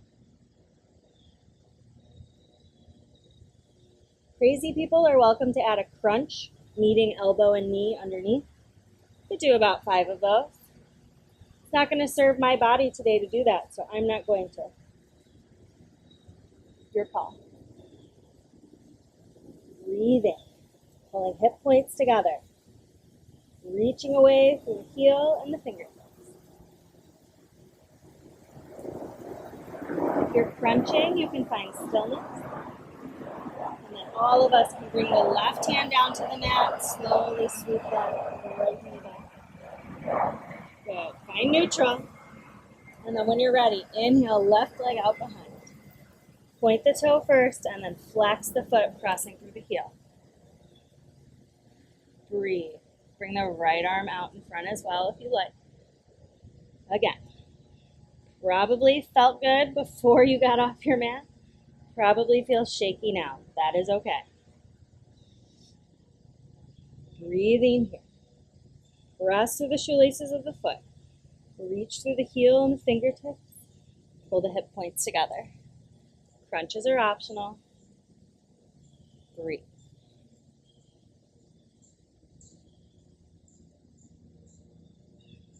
Crazy people are welcome to add a crunch, meeting elbow and knee underneath. You could do about 5 of those. It's not going to serve my body today to do that, so I'm not going to. Your call. Breathing, pulling hip points together, reaching away through the heel and the fingertips. If you're crunching, you can find stillness. And then all of us can bring the left hand down to the mat, slowly sweep that right knee back. Good. Find neutral. And then when you're ready, inhale, left leg out behind. Point the toe first and then flex the foot, crossing through the heel. Breathe. Bring the right arm out in front as well if you like. Again. Probably felt good before you got off your mat. Probably feels shaky now. That is okay. Breathing here. Press through the shoelaces of the foot. Reach through the heel and the fingertips. Pull the hip points together. Crunches are optional. Breathe.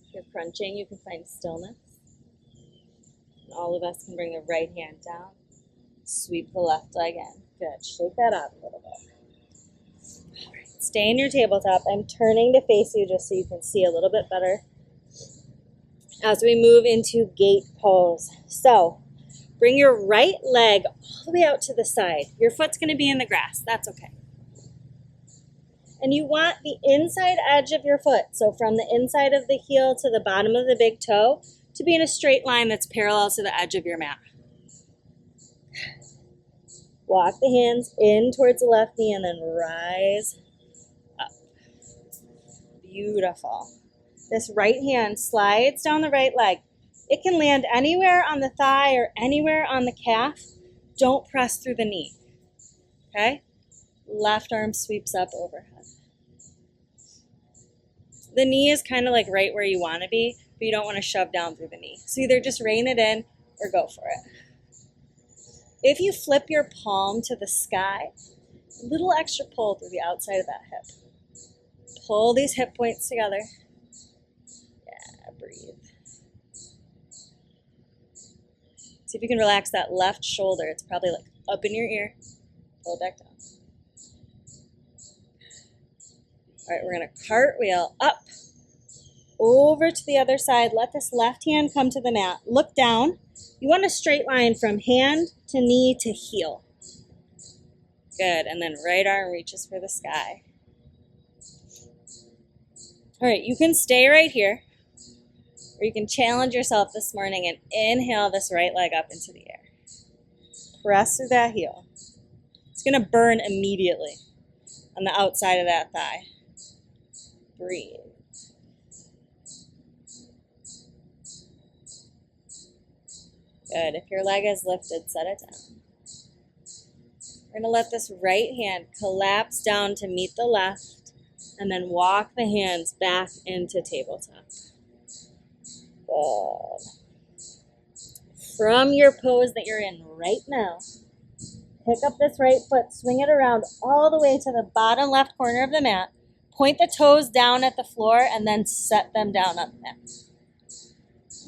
If you're crunching, you can find stillness. And all of us can bring the right hand down. Sweep the left leg in. Good. Shake that up a little bit. All right. Stay in your tabletop. I'm turning to face you just so you can see a little bit better as we move into gate pose. So, bring your right leg all the way out to the side. Your foot's going to be in the grass. That's okay. And you want the inside edge of your foot, so from the inside of the heel to the bottom of the big toe, to be in a straight line that's parallel to the edge of your mat. Walk the hands in towards the left knee and then rise up. Beautiful. This right hand slides down the right leg. It can land anywhere on the thigh or anywhere on the calf. Don't press through the knee. Okay? Left arm sweeps up overhead. The knee is kind of like right where you want to be, but you don't want to shove down through the knee. So either just rein it in or go for it. If you flip your palm to the sky, a little extra pull through the outside of that hip. Pull these hip points together. Yeah, breathe. See if you can relax that left shoulder. It's probably like up in your ear. Pull it back down. All right, we're going to cartwheel up, over to the other side. Let this left hand come to the mat. Look down. You want a straight line from hand to knee to heel. Good, and then right arm reaches for the sky. All right, you can stay right here, or you can challenge yourself this morning and inhale this right leg up into the air. Press through that heel. It's going to burn immediately on the outside of that thigh. Breathe. Good. If your leg is lifted, set it down. We're going to let this right hand collapse down to meet the left, and then walk the hands back into tabletop. Good. From your pose that you're in right now, pick up this right foot, swing it around all the way to the bottom left corner of the mat. Point the toes down at the floor and then set them down on the mat.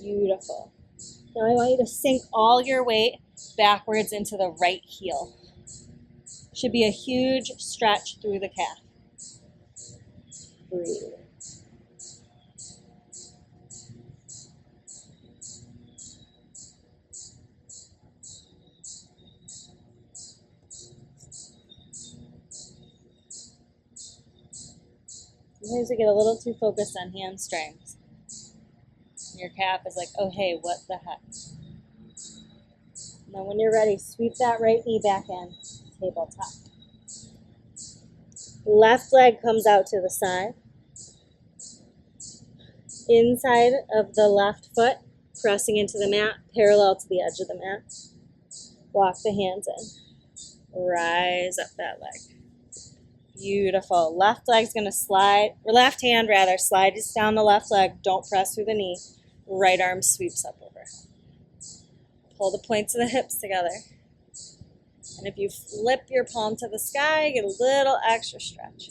Beautiful. Now I want you to sink all your weight backwards into the right heel. Should be a huge stretch through the calf. Breathe. Sometimes we get a little too focused on hamstrings. Your calf is like, oh hey, what the heck? Now when you're ready, sweep that right knee back in, tabletop. Left leg comes out to the side. Inside of the left foot, pressing into the mat, parallel to the edge of the mat. Walk the hands in. Rise up that leg. Beautiful. Left leg's going to slide, or left hand rather, slides down the left leg. Don't press through the knee. Right arm sweeps up over. Pull the points of the hips together. And if you flip your palm to the sky, get a little extra stretch.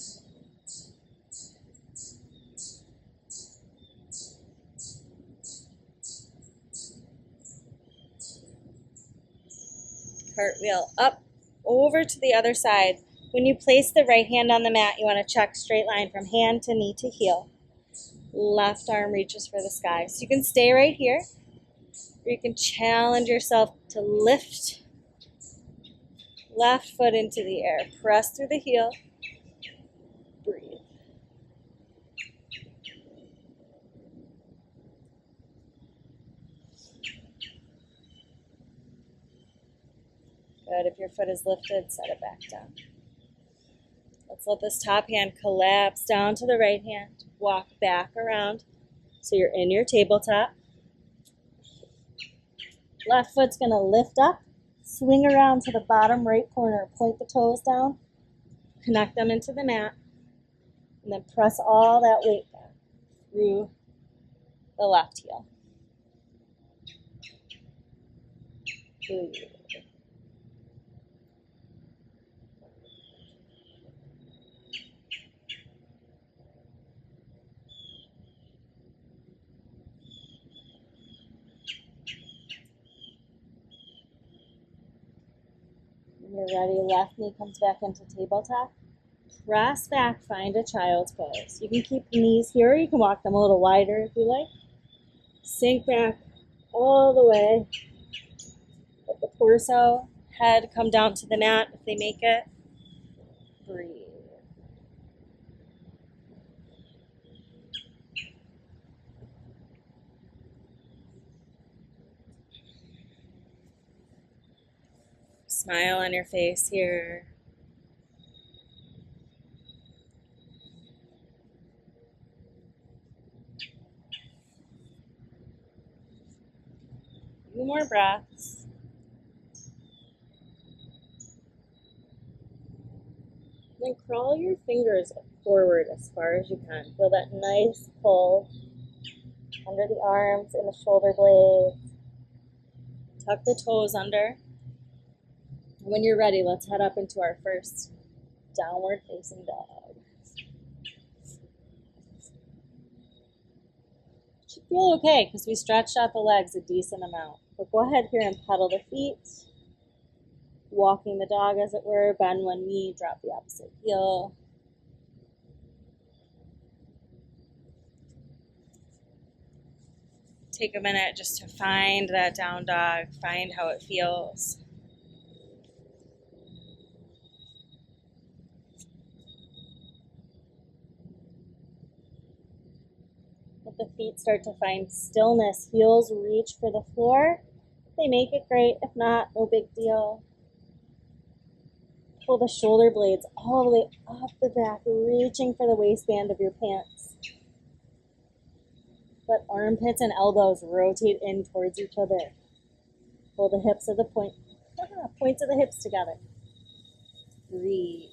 Cartwheel up, over to the other side. When you place the right hand on the mat, you want to check straight line from hand to knee to heel. Left arm reaches for the sky. So you can stay right here, or you can challenge yourself to lift left foot into the air. Press through the heel. Breathe. Good. If your foot is lifted, set it back down. Let's let this top hand collapse down to the right hand. Walk back around so you're in your tabletop. Left foot's going to lift up, swing around to the bottom right corner, point the toes down, connect them into the mat, and then press all that weight down through the left heel. Good. When you're ready, left knee comes back into tabletop. Press back, find a child's pose. You can keep the knees here, or you can walk them a little wider if you like. Sink back all the way. Let the torso, head come down to the mat if they make it. Breathe. Smile on your face here. Few more breaths. Then crawl your fingers forward as far as you can. Feel that nice pull under the arms and the shoulder blades. Tuck the toes under. When you're ready, let's head up into our first downward facing dog. It should feel okay because we stretched out the legs a decent amount. But go ahead here and pedal the feet. Walking the dog, as it were. Bend one knee, drop the opposite heel. Take a minute just to find that down dog, find how it feels. Let the feet start to find stillness. Heels reach for the floor. If they make it, great. If not, no big deal. Pull the shoulder blades all the way up the back, reaching for the waistband of your pants. Let armpits and elbows rotate in towards each other. Pull the hips of the points of the hips together. Breathe.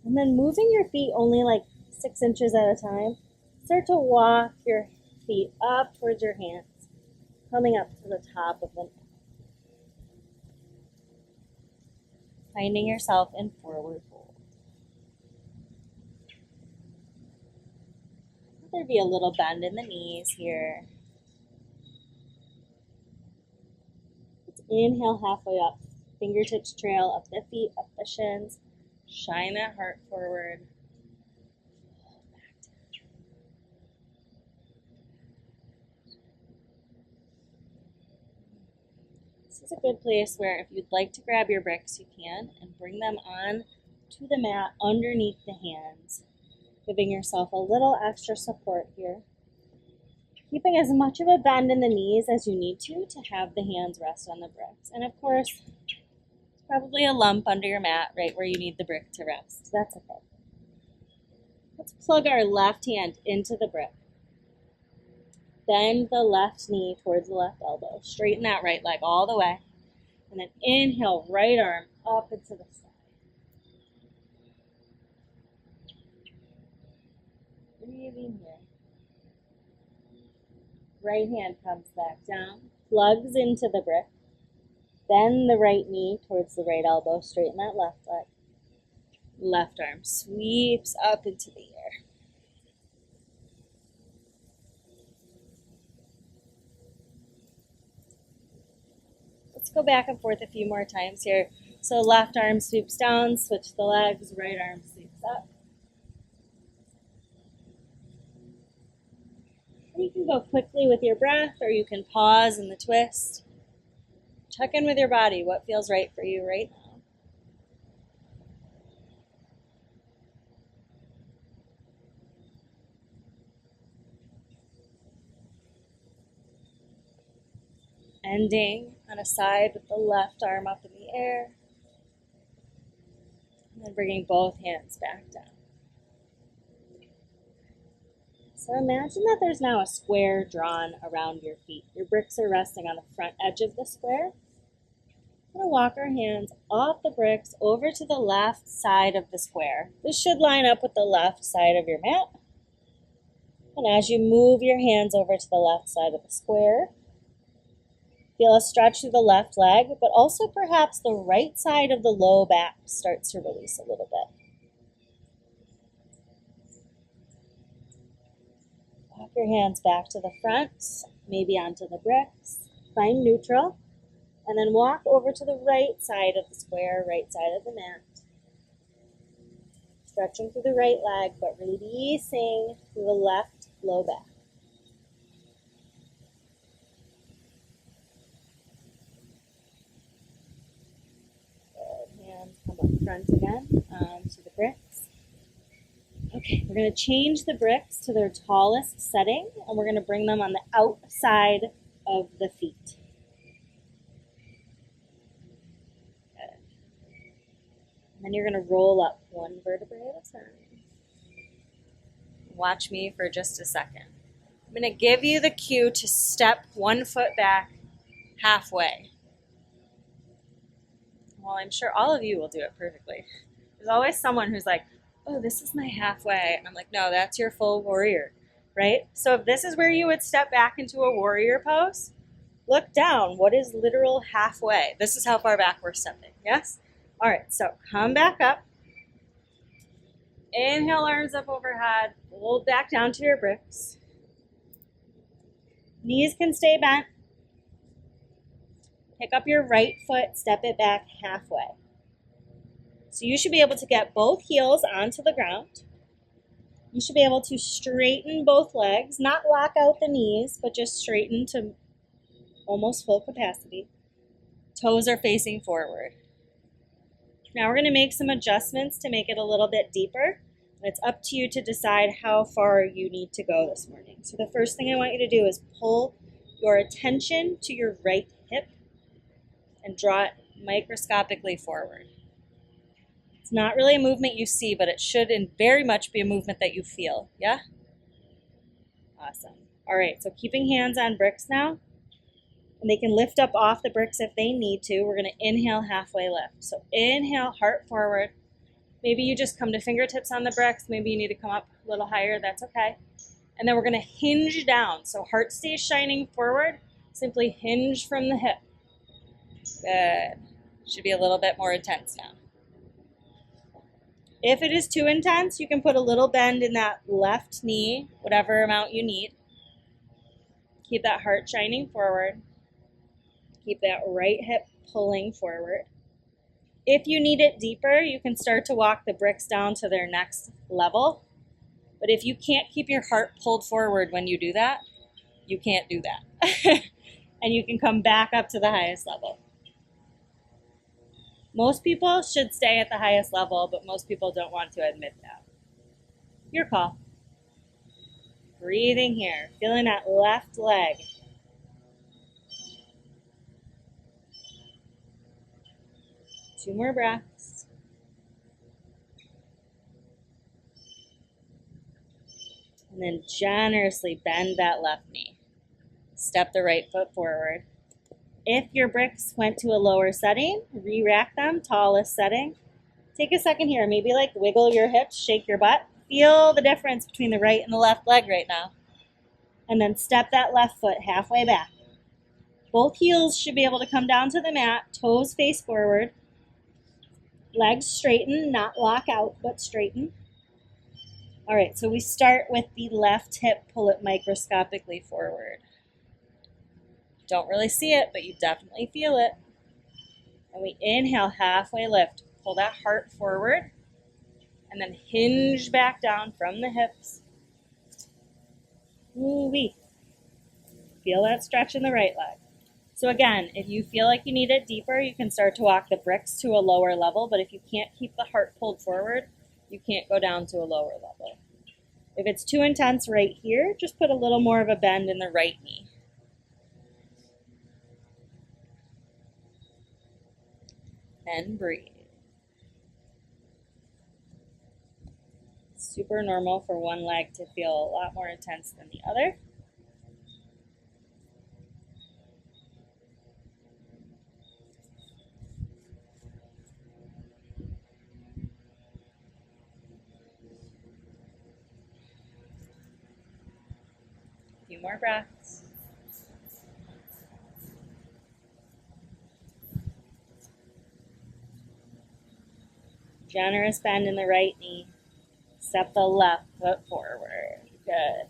And then moving your feet only like 6 inches at a time, start to walk your feet up towards your hands, coming up to the top of the mat. Finding yourself in forward fold. There'll be a little bend in the knees here. Let's inhale halfway up. Fingertips trail up the feet, up the shins. Shine that heart forward. This is a good place where if you'd like to grab your bricks, you can, and bring them on to the mat underneath the hands, giving yourself a little extra support here. Keeping as much of a bend in the knees as you need to have the hands rest on the bricks. And of course, probably a lump under your mat right where you need the brick to rest. That's okay. Let's plug our left hand into the brick. Bend the left knee towards the left elbow. Straighten that right leg all the way. And then inhale, right arm up into the side. Breathing here. Right hand comes back down, plugs into the brick. Bend the right knee towards the right elbow, straighten that left leg. Left arm sweeps up into the air. Let's go back and forth a few more times here. So left arm sweeps down, switch the legs, right arm sweeps up. You can go quickly with your breath, or you can pause in the twist. Check in with your body. What feels right for you right now? Ending on a side with the left arm up in the air. And then bringing both hands back down. So imagine that there's now a square drawn around your feet. Your bricks are resting on the front edge of the square. We're going to walk our hands off the bricks over to the left side of the square. This should line up with the left side of your mat. And as you move your hands over to the left side of the square, feel a stretch through the left leg, but also perhaps the right side of the low back starts to release a little bit. Walk your hands back to the front, maybe onto the bricks. Find neutral. And then walk over to the right side of the square, right side of the mat. Stretching through the right leg, but releasing through the left low back. Good. Hands come up front again onto the bricks. Okay, we're going to change the bricks to their tallest setting, and we're going to bring them on the outside of the feet. Good. And then you're going to roll up one vertebrae at a time. Watch me for just a second. I'm going to give you the cue to step 1 foot back halfway. Well, I'm sure all of you will do it perfectly. There's always someone who's like, oh, this is my halfway. And I'm like, no, that's your full warrior, right? So if this is where you would step back into a warrior pose, look down. What is literal halfway? This is how far back we're stepping, yes? All right, so come back up. Inhale, arms up overhead. Hold back down to your bricks. Knees can stay bent. Pick up your right foot, step it back halfway. So you should be able to get both heels onto the ground. You should be able to straighten both legs, not lock out the knees, but just straighten to almost full capacity. Toes are facing forward. Now we're going to make some adjustments to make it a little bit deeper. It's up to you to decide how far you need to go this morning. So the first thing I want you to do is pull your attention to your right hip and draw it microscopically forward. It's not really a movement you see, but it should very much be a movement that you feel, yeah? Awesome. All right, so keeping hands on bricks now, and they can lift up off the bricks if they need to. We're going to inhale, halfway lift. So inhale, heart forward. Maybe you just come to fingertips on the bricks. Maybe you need to come up a little higher. That's okay. And then we're going to hinge down. So heart stays shining forward. Simply hinge from the hip. Good. Should be a little bit more intense now. If it is too intense, you can put a little bend in that left knee, whatever amount you need. Keep that heart shining forward. Keep that right hip pulling forward. If you need it deeper, you can start to walk the bricks down to their next level. But if you can't keep your heart pulled forward when you do that, you can't do that. And you can come back up to the highest level. Most people should stay at the highest level, but most people don't want to admit that. Your call. Breathing here, feeling that left leg. Two more breaths. And then generously bend that left knee. Step the right foot forward. If your bricks went to a lower setting, re-rack them, tallest setting. Take a second here, maybe like wiggle your hips, shake your butt. Feel the difference between the right and the left leg right now. And then step that left foot halfway back. Both heels should be able to come down to the mat, toes face forward. Legs straighten, not lock out, but straighten. All right, so we start with the left hip, pull it microscopically forward. Don't really see it, but you definitely feel it. And we inhale, halfway lift. Pull that heart forward. And then hinge back down from the hips. Ooh-wee. Feel that stretch in the right leg. So again, if you feel like you need it deeper, you can start to walk the bricks to a lower level. But if you can't keep the heart pulled forward, you can't go down to a lower level. If it's too intense right here, just put a little more of a bend in the right knee. and breathe. Super normal for one leg to feel a lot more intense than the other. A few more breaths. Generous bend in the right knee. Step the left foot forward. Good.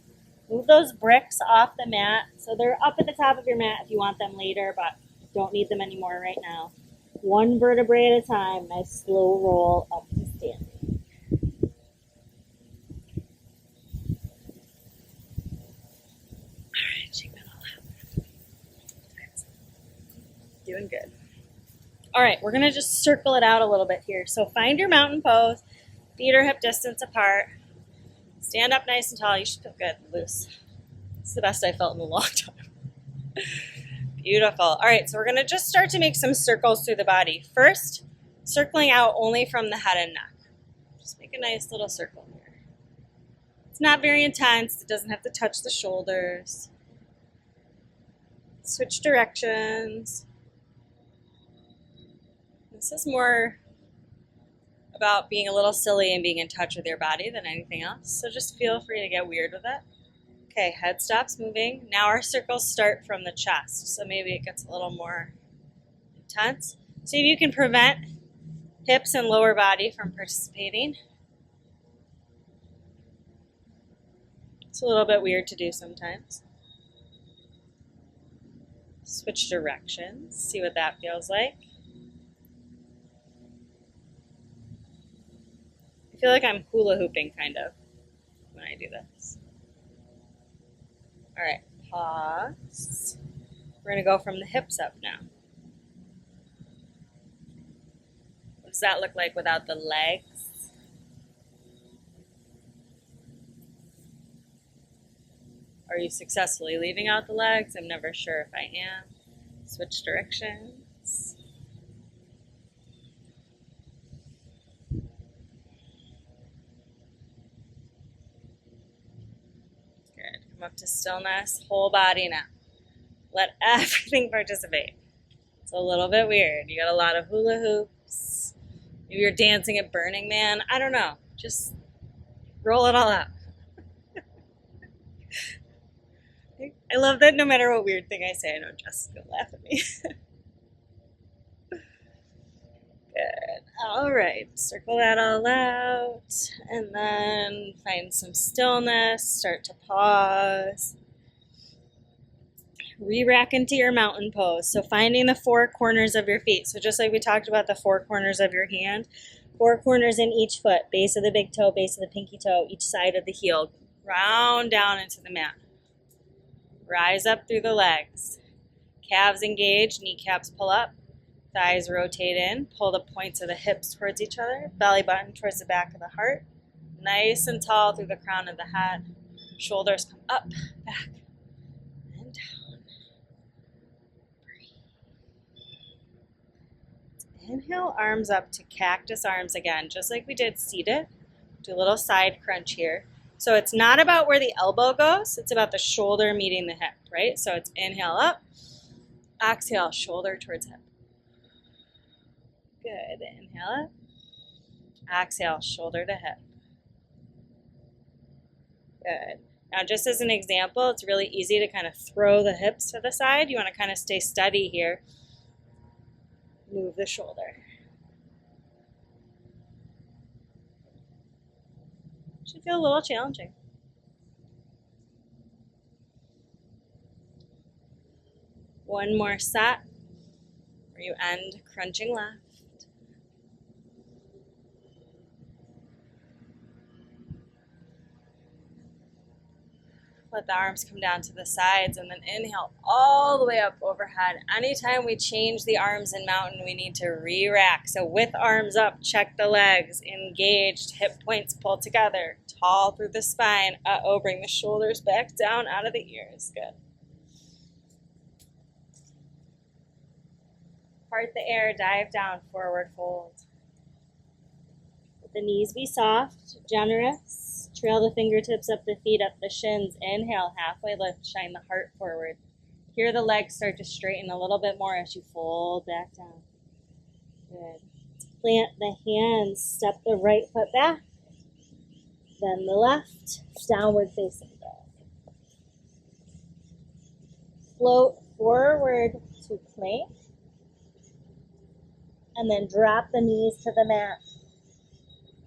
Move those bricks off the mat. So they're up at the top of your mat if you want them later, but don't need them anymore right now. One vertebrae at a time. Nice slow roll up to standing. All right, shake that all out. Doing good. All right, we're gonna just circle it out a little bit here. So find your mountain pose. Feet are hip distance apart. Stand up nice and tall. You should feel good and loose. It's the best I felt in a long time. Beautiful. All right, so we're going to just start to make some circles through the body. First, circling out only from the head and neck. Just make a nice little circle here. It's not very intense. It doesn't have to touch the shoulders. Switch directions. This is more about being a little silly and being in touch with your body than anything else. So just feel free to get weird with it. Okay, head stops moving. Now our circles start from the chest. So maybe it gets a little more intense. See if you can prevent hips and lower body from participating. It's a little bit weird to do sometimes. Switch directions. See what that feels like. I feel like I'm hula hooping kind of when I do this. All right, pause. We're gonna go from the hips up now. What does that look like without the legs? Are you successfully leaving out the legs? I'm never sure if I am. Switch directions. Up to stillness, whole body now. Let everything participate. It's a little bit weird. You got a lot of hula hoops. Maybe you're dancing at Burning Man. I don't know. Just roll it all out. I love that no matter what weird thing I say, I know Jessica will laugh at me. Good. All right. Circle that all out. And then find some stillness. Start to pause. Re-rack into your mountain pose. So finding the four corners of your feet. So just like we talked about the four corners of your hand, four corners in each foot. Base of the big toe, base of the pinky toe, each side of the heel. Round down into the mat. Rise up through the legs. Calves engage, kneecaps pull up. Thighs rotate in, pull the points of the hips towards each other, belly button towards the back of the heart. Nice and tall through the crown of the head. Shoulders come up, back, and down. Breathe. Inhale, arms up to cactus arms again, just like we did seated. Do a little side crunch here. So it's not about where the elbow goes, it's about the shoulder meeting the hip, right? So it's inhale up, exhale, shoulder towards hip. Good. Inhale up. Exhale, shoulder to hip. Good. Now, just as an example, it's really easy to kind of throw the hips to the side. You want to kind of stay steady here. Move the shoulder. Should feel a little challenging. One more set where you end crunching left. Let the arms come down to the sides and then inhale all the way up overhead. Anytime we change the arms in mountain, we need to re-rack. So with arms up, check the legs, engaged, hip points pulled together, tall through the spine. Bring the shoulders back down out of the ears. Good. Part the air, dive down, forward fold. Let the knees be soft, generous. Trail the fingertips up the feet, up the shins. Inhale, halfway lift, shine the heart forward. Hear the legs start to straighten a little bit more as you fold back down. Good. Plant the hands, step the right foot back, then the left, downward facing dog. Float forward to plank, and then drop the knees to the mat.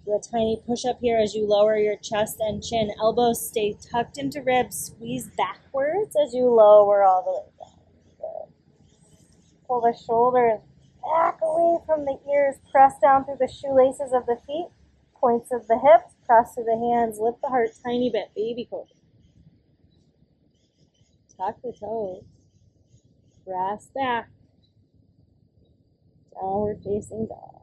Do a tiny push-up here as you lower your chest and chin. Elbows stay tucked into ribs. Squeeze backwards as you lower all the way down. Good. Pull the shoulders back away from the ears. Press down through the shoelaces of the feet. Points of the hips. Press through the hands. Lift the heart tiny bit. Baby cobra. Tuck the toes. Press back. Downward facing dog.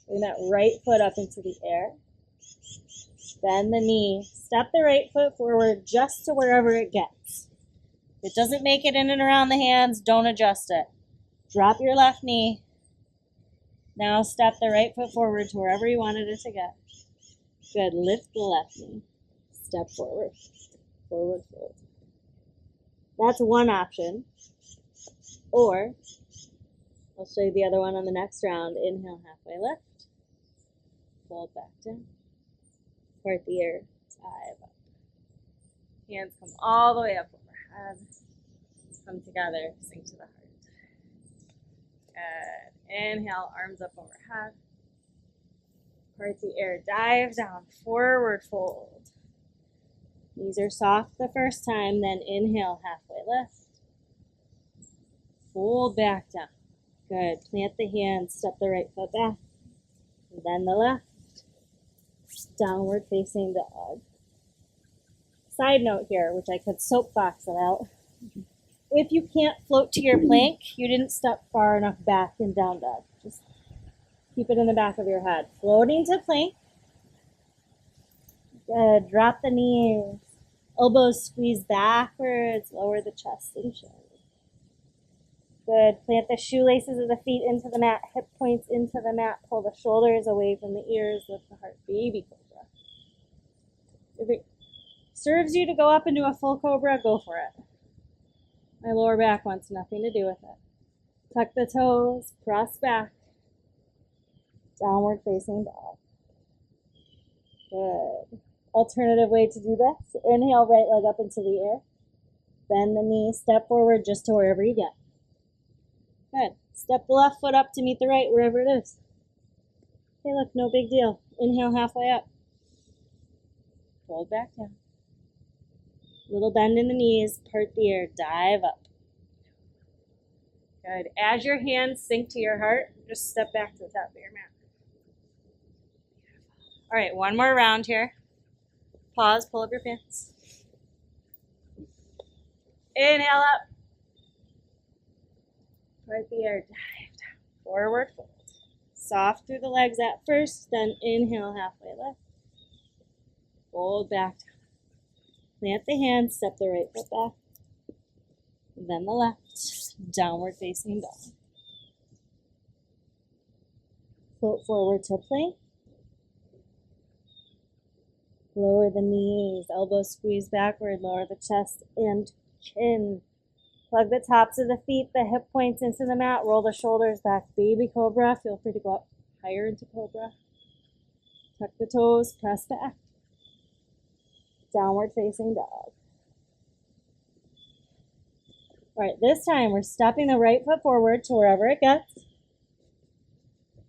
Bring that right foot up into the air. Bend the knee. Step the right foot forward just to wherever it gets. If it doesn't make it in and around the hands, don't adjust it. Drop your left knee. Now step the right foot forward to wherever you wanted it to get. Good. Lift the left knee. Step forward. Forward fold. That's one option. Or, I'll show you the other one on the next round. Inhale, halfway lift. Fold back down. Part the air, dive up. Hands come all the way up overhead. Come together, sink to the heart. Good. Inhale, arms up overhead. Part the air, dive down, forward fold. Knees are soft the first time, then inhale, halfway lift. Fold back down. Good. Plant the hands, step the right foot back. And then the left. Downward facing dog. Side note here, which I could soapbox it out. If you can't float to your plank, you didn't step far enough back in down dog. Just keep it in the back of your head. Floating to plank. Good. Drop the knees. Elbows squeeze backwards. Lower the chest and chin. Good. Plant the shoelaces of the feet into the mat. Hip points into the mat. Pull the shoulders away from the ears. Lift the heart. Baby cobra. If it serves you to go up into a full cobra, go for it. My lower back wants nothing to do with it. Tuck the toes. Press back. Downward facing dog. Good. Alternative way to do this. Inhale, right leg up into the air. Bend the knee. Step forward just to wherever you get. Good. Step the left foot up to meet the right, wherever it is. Okay, look, no big deal. Inhale, halfway up. Fold back down. Little bend in the knees, part the air, dive up. Good. As your hands sink to your heart, just step back to the top of your mat. All right, one more round here. Pause, pull up your pants. Inhale up. Right the air, dive down, forward fold. Soft through the legs at first, then inhale, halfway lift. Fold back down. Plant the hands, step the right foot back. Then the left, downward facing dog. Float forward to plank. Lower the knees, elbows squeeze backward, lower the chest and chin. Plug the tops of the feet, the hip points into the mat. Roll the shoulders back. Baby cobra. Feel free to go up higher into cobra. Tuck the toes. Press back. Downward facing dog. All right, this time we're stepping the right foot forward to wherever it gets.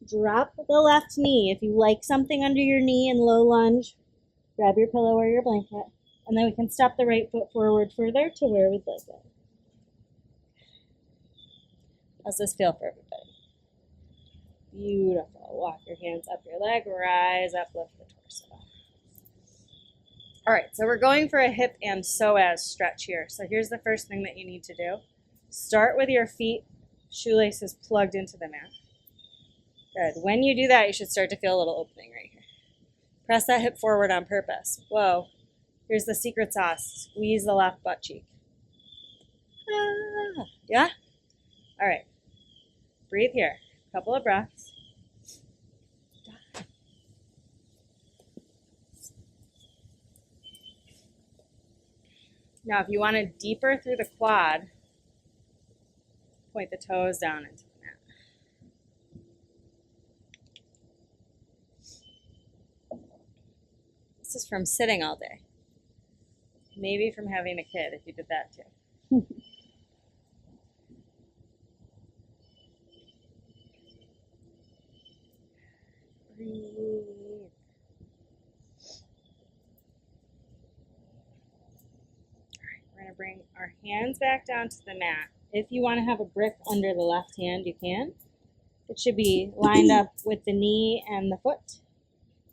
Drop the left knee. If you like something under your knee in low lunge, grab your pillow or your blanket. And then we can step the right foot forward further to where we'd like it. How's this feel for everybody? Beautiful. Walk your hands up your leg, rise up, lift the torso. All right, so we're going for a hip and psoas stretch here. So here's the first thing that you need to do. Start with your feet, shoelaces plugged into the mat. Good. When you do that, you should start to feel a little opening right here. Press that hip forward on purpose. Whoa. Here's the secret sauce. Squeeze the left butt cheek. Yeah? All right. Breathe here. Couple of breaths. Now, if you want it deeper through the quad, point the toes down into the mat. This is from sitting all day. Maybe from having a kid, if you did that too. Breathe. We're going to bring our hands back down to the mat. If you want to have a brick under the left hand, you can. It should be lined up with the knee and the foot.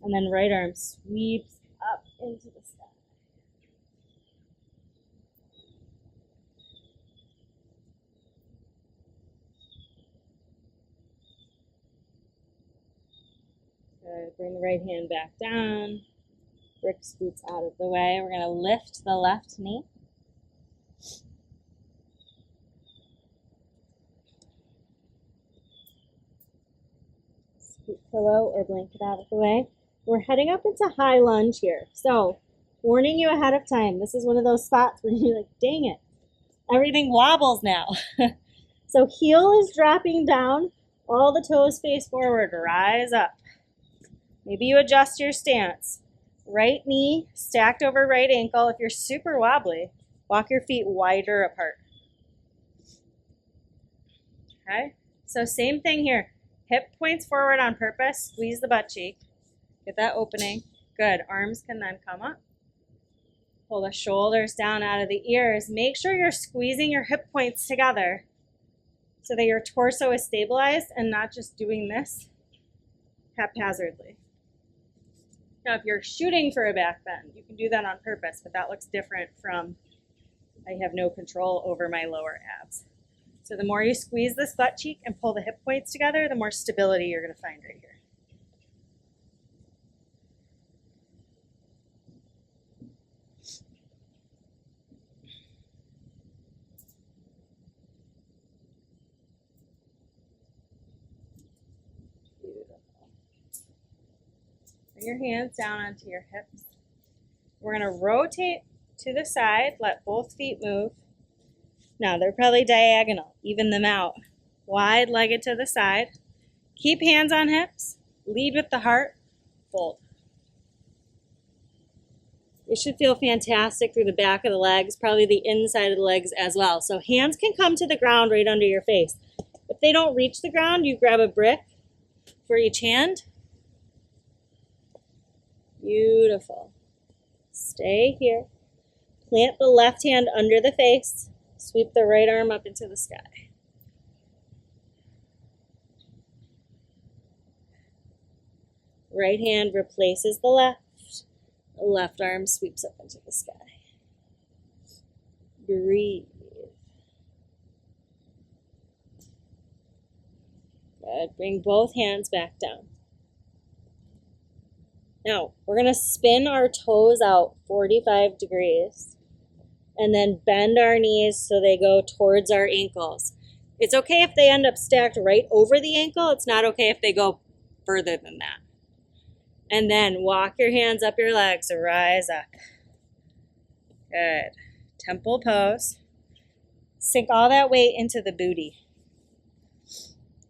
And then right arm sweeps up into the sky. Good. Bring the right hand back down. Brick scoots out of the way. We're going to lift the left knee. Scoot pillow or blanket out of the way. We're heading up into high lunge here. So, warning you ahead of time, this is one of those spots where you're like, dang it, everything wobbles now. So heel is dropping down, all the toes face forward, rise up. Maybe you adjust your stance. Right knee stacked over right ankle. If you're super wobbly, walk your feet wider apart. Okay, so same thing here. Hip points forward on purpose, squeeze the butt cheek. Get that opening. Good. Arms can then come up. Pull the shoulders down out of the ears. Make sure you're squeezing your hip points together so that your torso is stabilized and not just doing this haphazardly. Now, if you're shooting for a back bend, you can do that on purpose, but that looks different from I have no control over my lower abs. So the more you squeeze this butt cheek and pull the hip points together, the more stability you're going to find right here. Bring your hands down onto your hips. We're going to rotate to the side, let both feet move. Now, they're probably diagonal. Even them out. Wide-legged to the side. Keep hands on hips. Lead with the heart. Fold. It should feel fantastic through the back of the legs, probably the inside of the legs as well. So hands can come to the ground right under your face. If they don't reach the ground, you grab a brick for each hand. Beautiful. Stay here. Plant the left hand under the face. Sweep the right arm up into the sky. Right hand replaces the left. The left arm sweeps up into the sky. Breathe. Good. Bring both hands back down. Now, we're going to spin our toes out 45 degrees and then bend our knees so they go towards our ankles. It's okay if they end up stacked right over the ankle. It's not okay if they go further than that. And then walk your hands up your legs, rise up. Good. Temple pose. Sink all that weight into the booty.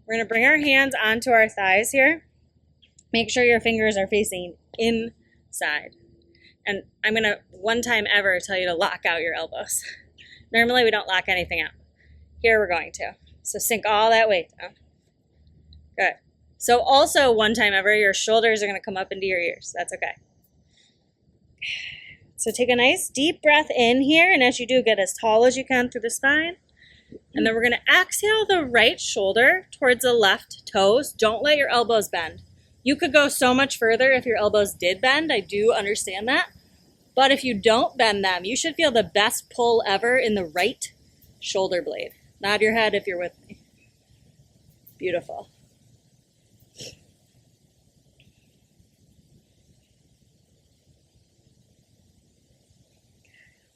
We're going to bring our hands onto our thighs here. Make sure your fingers are facing inside. And I'm going to, one time ever, tell you to lock out your elbows. Normally we don't lock anything out. Here we're going to. So sink all that weight down. Good. So also, one time ever, your shoulders are going to come up into your ears. That's okay. So take a nice deep breath in here, and as you do, get as tall as you can through the spine. And then we're going to exhale the right shoulder towards the left toes. Don't let your elbows bend. You could go so much further if your elbows did bend. I do understand that. But if you don't bend them, you should feel the best pull ever in the right shoulder blade. Nod your head if you're with me. Beautiful.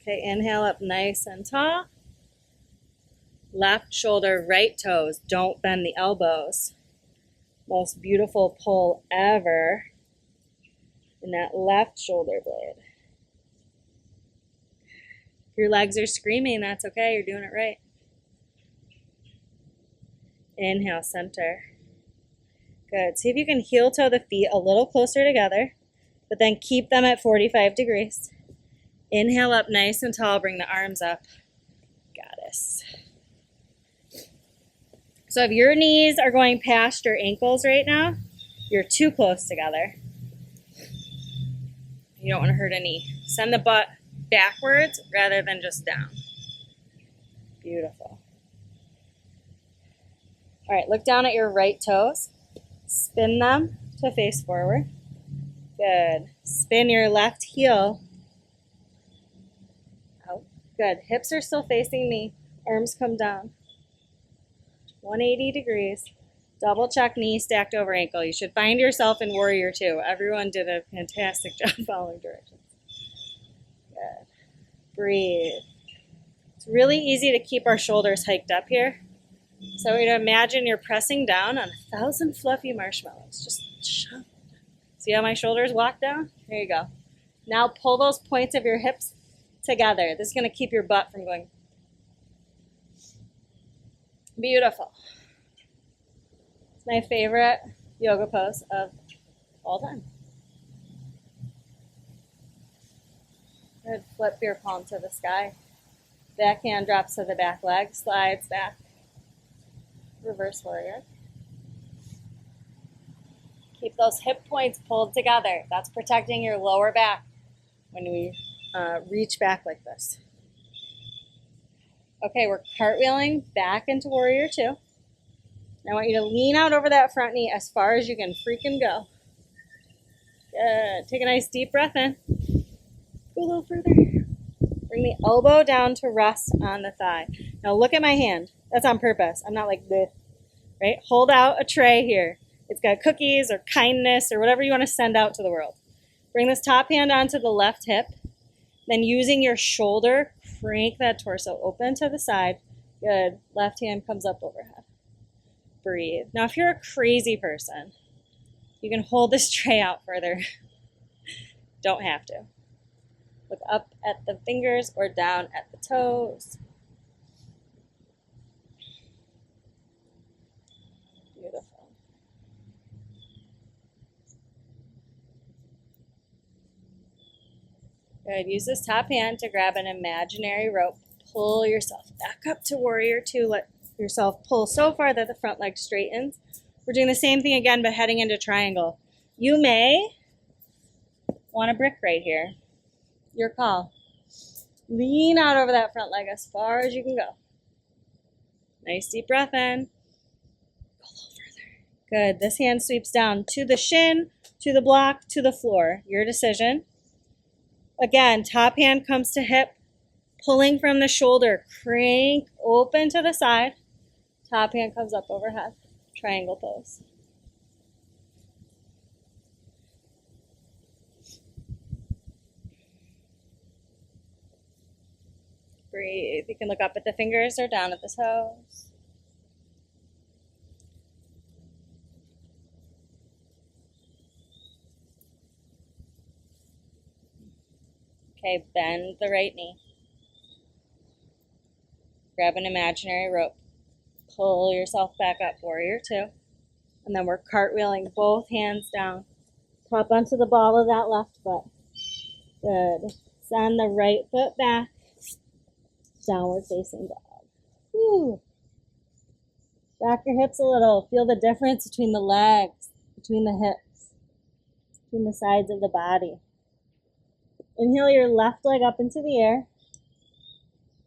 Okay, inhale up nice and tall. left shoulder, right toes. Don't bend the elbows. Most beautiful pull ever in that left shoulder blade. If your legs are screaming, that's okay. You're doing it right. Inhale, center. Good. See if you can heel toe the feet a little closer together, but then keep them at 45 degrees. Inhale up nice and tall. Bring the arms up. Goddess. So if your knees are going past your ankles right now, you're too close together. You don't want to hurt a knee. Send the butt backwards rather than just down. Beautiful. All right, look down at your right toes. Spin them to face forward. Good. Spin your left heel out. Good. Hips are still facing me. Arms come down. 180 degrees. Double check knee stacked over ankle. You should find yourself in Warrior Two. Everyone did a fantastic job following directions. Good. Breathe. It's really easy to keep our shoulders hiked up here. So we're going to imagine you're pressing down on 1,000 fluffy marshmallows. Just shove. See how my shoulders walk down? There you go. Now pull those points of your hips together. This is going to keep your butt from going. Beautiful. It's my favorite yoga pose of all time. Good. Flip your palm to the sky. Back hand drops to the back leg, slides back. Reverse warrior. Keep those hip points pulled together. That's protecting your lower back when we reach back like this. Okay, we're cartwheeling back into Warrior Two. I want you to lean out over that front knee as far as you can freaking go. Good. Take a nice deep breath in. Go a little further. Bring the elbow down to rest on the thigh. Now look at my hand. That's on purpose. I'm not like this, right? Hold out a tray here. It's got cookies or kindness or whatever you want to send out to the world. Bring this top hand onto the left hip. Then using your shoulder, crank that torso open to the side. Good. Left hand comes up overhead. Breathe. Now if you're a crazy person, you can hold this tray out further. Don't have to. Look up at the fingers or down at the toes. Beautiful. Good. Use this top hand to grab an imaginary rope. Pull yourself back up to Warrior Two. Let yourself pull so far that the front leg straightens. We're doing the same thing again, but heading into triangle. You may want a brick right here. Your call. Lean out over that front leg as far as you can go. Nice deep breath in. Go a little further. Good. This hand sweeps down to the shin, to the block, to the floor. Your decision. Again, top hand comes to hip, pulling from the shoulder. Crank open to the side. Top hand comes up overhead. Triangle pose. Breathe. You can look up at the fingers or down at the toes. Okay, bend the right knee. Grab an imaginary rope. Pull yourself back up, Warrior Two. And then we're cartwheeling both hands down. Pop onto the ball of that left foot. Good. Send the right foot back. Downward facing dog. Woo. Back your hips a little. Feel the difference between the legs, between the hips, between the sides of the body. Inhale your left leg up into the air.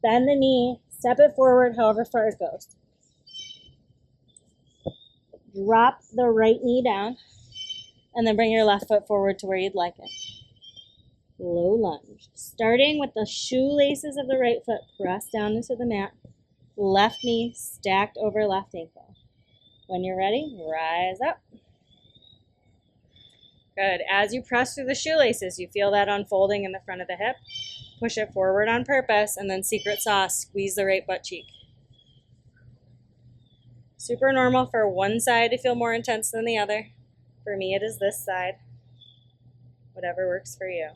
Bend the knee. Step it forward however far it goes. Drop the right knee down. And then bring your left foot forward to where you'd like it. Low lunge. Starting with the shoelaces of the right foot, press down into the mat. Left knee stacked over left ankle. When you're ready, rise up. Good. As you press through the shoelaces, you feel that unfolding in the front of the hip. Push it forward on purpose, and then secret sauce, squeeze the right butt cheek. Super normal for one side to feel more intense than the other. For me, it is this side. Whatever works for you.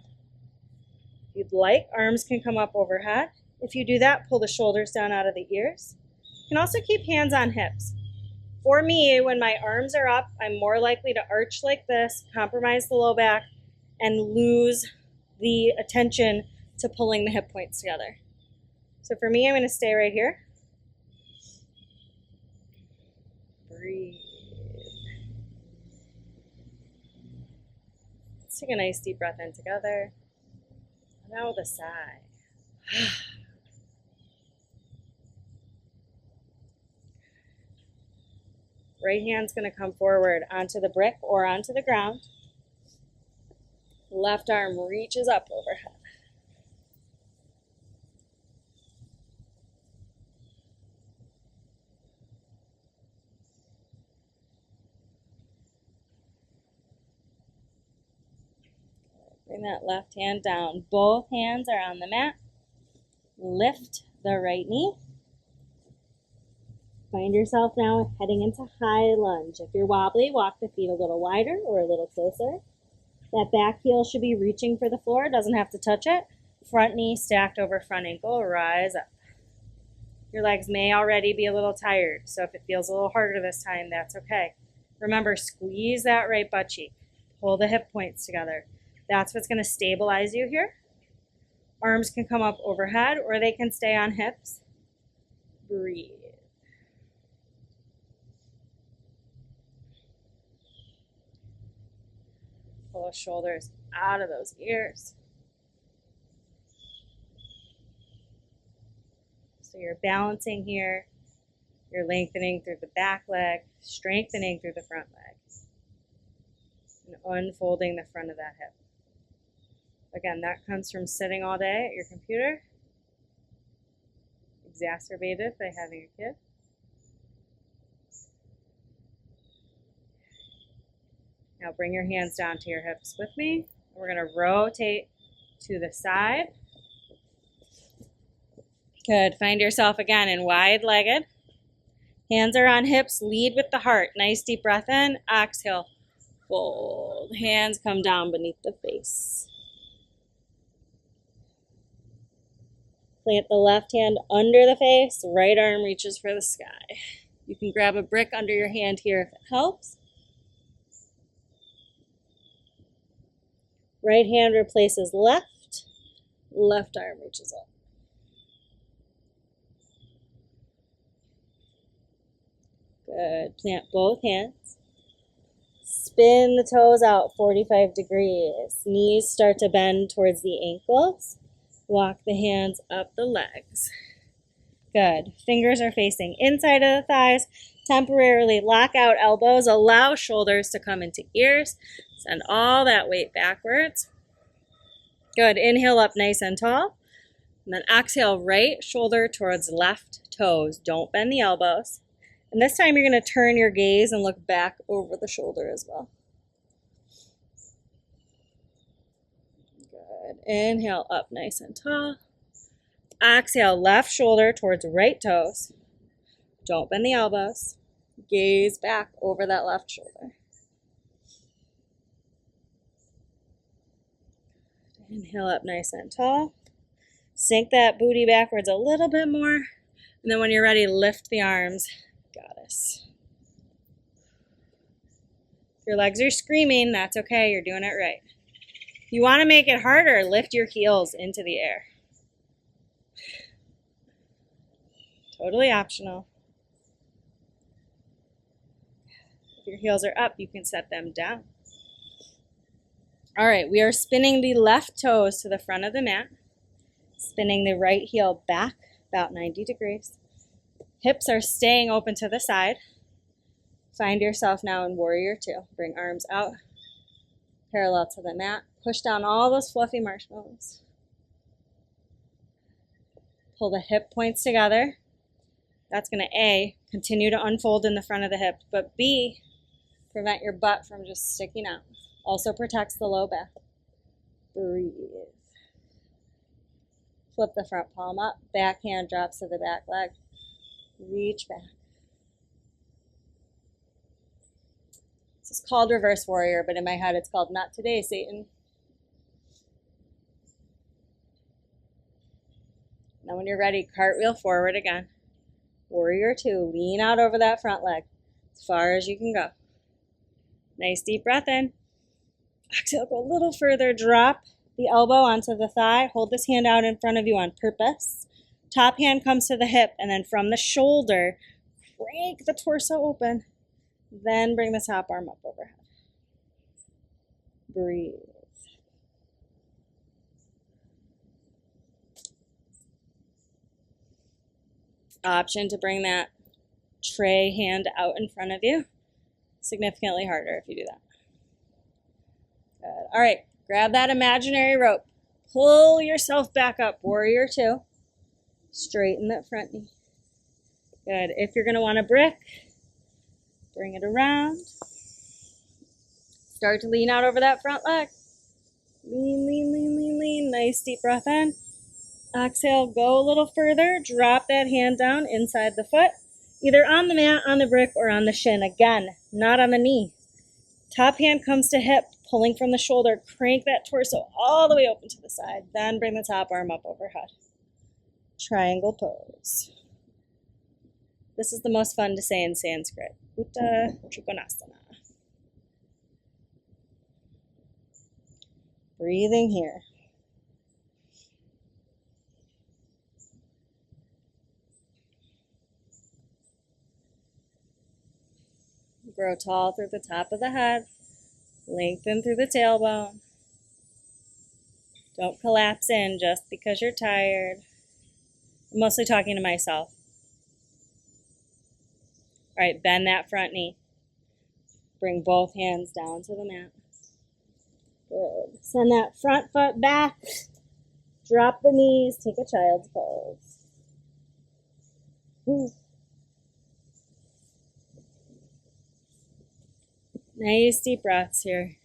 If you'd like, arms can come up overhead. If you do that, pull the shoulders down out of the ears. You can also keep hands on hips. For me, when my arms are up, I'm more likely to arch like this, compromise the low back, and lose the attention to pulling the hip points together. So for me, I'm going to stay right here. Breathe. Let's take a nice deep breath in together. And out with a sigh. Right hand's going to come forward onto the brick or onto the ground. Left arm reaches up overhead. Bring that left hand down. Both hands are on the mat. Lift the right knee. Find yourself now heading into high lunge. If you're wobbly, walk the feet a little wider or a little closer. That back heel should be reaching for the floor, doesn't have to touch it. Front knee stacked over front ankle, rise up. Your legs may already be a little tired, so if it feels a little harder this time, that's okay. Remember, squeeze that right butt cheek. Pull the hip points together. That's what's going to stabilize you here. Arms can come up overhead or they can stay on hips. Breathe. Pull those shoulders out of those ears. So you're balancing here. You're lengthening through the back leg, strengthening through the front leg, and unfolding the front of that hip. Again, that comes from sitting all day at your computer, exacerbated by having a kid. Now bring your hands down to your hips with me. We're going to rotate to the side. Good. Find yourself again in wide-legged. Hands are on hips. Lead with the heart. Nice deep breath in. Exhale. Fold. Hands come down beneath the face. Plant the left hand under the face. Right arm reaches for the sky. You can grab a brick under your hand here if it helps. Right hand replaces left. Left arm reaches up. Good. Plant both hands. Spin the toes out 45 degrees. Knees start to bend towards the ankles. Walk the hands up the legs. Good. Fingers are facing inside of the thighs. Temporarily lock out elbows. Allow shoulders to come into ears. Send all that weight backwards. Good. Inhale up nice and tall. And then exhale, right shoulder towards left toes. Don't bend the elbows. And this time you're going to turn your gaze and look back over the shoulder as well. Good. Inhale up nice and tall. Exhale, left shoulder towards right toes. Don't bend the elbows. Gaze back over that left shoulder. Inhale up nice and tall. Sink that booty backwards a little bit more. And then when you're ready, lift the arms. Goddess. If your legs are screaming, that's okay. You're doing it right. If you want to make it harder, lift your heels into the air. Totally optional. If your heels are up, you can set them down. All right, we are spinning the left toes to the front of the mat, spinning the right heel back about 90 degrees. Hips are staying open to the side. Find yourself now in Warrior Two. Bring arms out, parallel to the mat. Push down all those fluffy marshmallows. Pull the hip points together. That's going to A, continue to unfold in the front of the hip, but B, prevent your butt from just sticking out. Also protects the low back. Breathe. Flip the front palm up. Back hand drops to the back leg. Reach back. This is called reverse warrior, but in my head it's called not today, Satan. Now when you're ready, cartwheel forward again. Warrior two, lean out over that front leg as far as you can go. Nice deep breath in. Exhale, go a little further, drop the elbow onto the thigh. Hold this hand out in front of you on purpose. Top hand comes to the hip, and then from the shoulder, crank the torso open. Then bring the top arm up overhead. Breathe. Option to bring that tray hand out in front of you. Significantly harder if you do that. Good. All right, grab that imaginary rope. Pull yourself back up, warrior two. Straighten that front knee. Good. If you're going to want a brick, bring it around. Start to lean out over that front leg. Lean, lean, lean, lean, lean. Nice deep breath in. Exhale, go a little further. Drop that hand down inside the foot, either on the mat, on the brick, or on the shin. Again, not on the knee. Top hand comes to hip, pulling from the shoulder. Crank that torso all the way open to the side. Then bring the top arm up overhead. Triangle pose. This is the most fun to say in Sanskrit. Utthana Trikonasana. Breathing here. Grow tall through the top of the head. Lengthen through the tailbone. Don't collapse in just because you're tired. I'm mostly talking to myself. All right, bend that front knee. Bring both hands down to the mat. Good. Send that front foot back. Drop the knees. Take a child's pose. Ooh. Nice deep breaths here.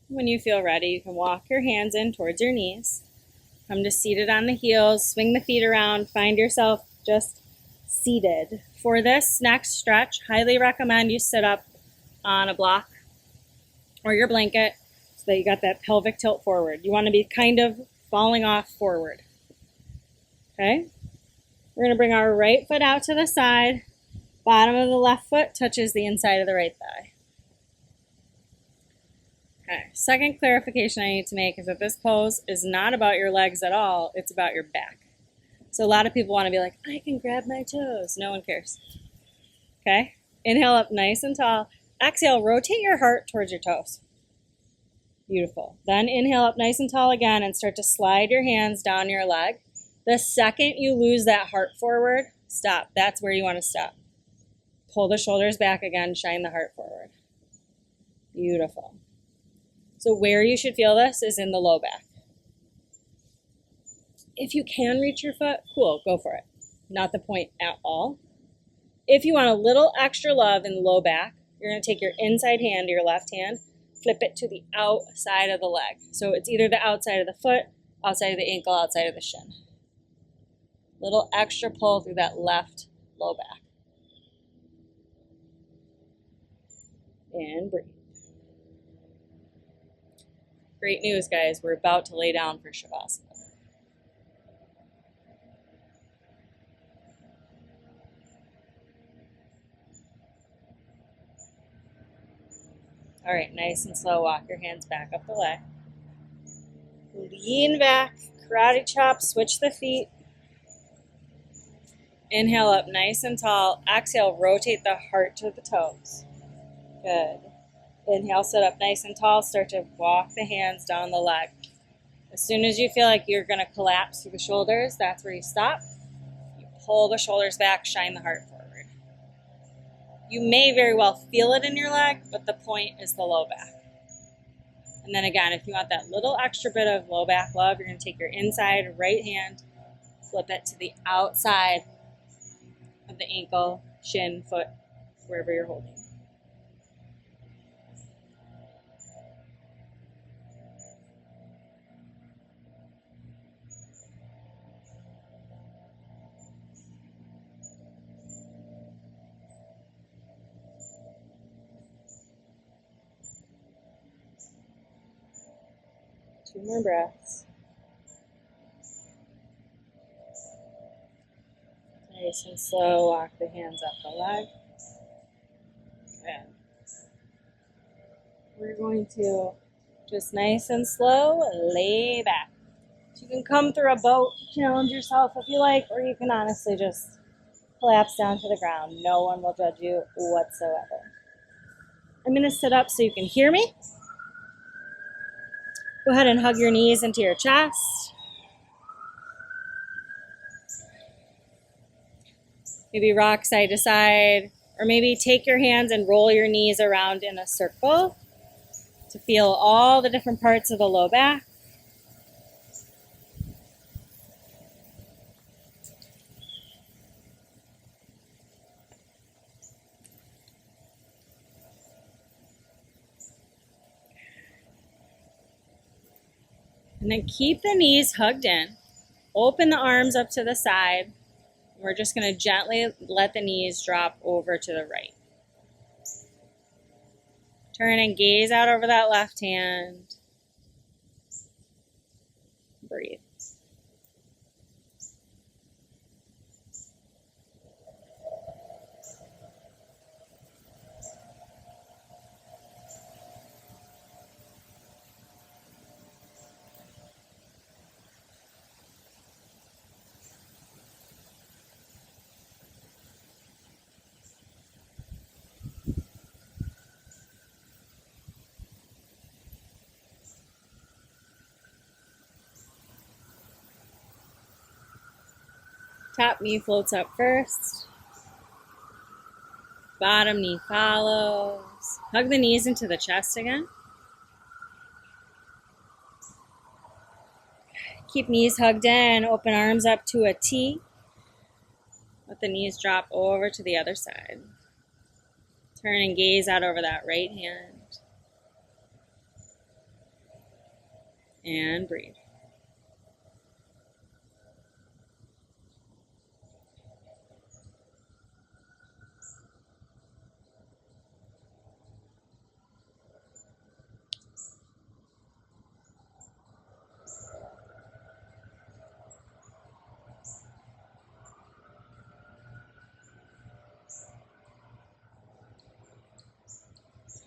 When you feel ready, you can walk your hands in towards your knees. Come to seated on the heels. Swing the feet around. Find yourself just seated. For this next stretch, highly recommend you sit up on a block or your blanket so that you got that pelvic tilt forward. You want to be kind of falling off forward. Okay? We're going to bring our right foot out to the side. Bottom of the left foot touches the inside of the right thigh. Okay, second clarification I need to make is that this pose is not about your legs at all. It's about your back. So a lot of people want to be like, I can grab my toes. No one cares. Okay, inhale up nice and tall. Exhale, rotate your heart towards your toes. Beautiful. Then inhale up nice and tall again and start to slide your hands down your leg. The second you lose that heart forward, stop. That's where you want to stop. Pull the shoulders back again, shine the heart forward. Beautiful. So where you should feel this is in the low back. If you can reach your foot, cool, go for it. Not the point at all. If you want a little extra love in the low back, you're going to take your inside hand, your left hand, flip it to the outside of the leg. So it's either the outside of the foot, outside of the ankle, outside of the shin. Little extra pull through that left low back. And breathe. Great news, guys. We're about to lay down for Shavasana. All right, nice and slow. Walk your hands back up the leg. Lean back, karate chop, switch the feet. Inhale up nice and tall. Exhale, rotate the heart to the toes. Good. Inhale, sit up nice and tall. Start to walk the hands down the leg. As soon as you feel like you're going to collapse through the shoulders, that's where you stop. You pull the shoulders back, shine the heart forward. You may very well feel it in your leg, but the point is the low back. And then again, if you want that little extra bit of low back love, you're going to take your inside right hand, flip it to the outside of the ankle, shin, foot, wherever you're holding. Two more breaths. Nice and slow, walk the hands up the leg. Good. We're going to just nice and slow lay back. So you can come through a boat, challenge yourself if you like, or you can honestly just collapse down to the ground. No one will judge you whatsoever. I'm going to sit up so you can hear me. Go ahead and hug your knees into your chest. Maybe rock side to side, or maybe take your hands and roll your knees around in a circle to feel all the different parts of the low back. And then keep the knees hugged in. Open the arms up to the side. We're just going to gently let the knees drop over to the right. Turn and gaze out over that left hand. Breathe. Top knee floats up first. Bottom knee follows. Hug the knees into the chest again. Keep knees hugged in. Open arms up to a T. Let the knees drop over to the other side. Turn and gaze out over that right hand. And breathe.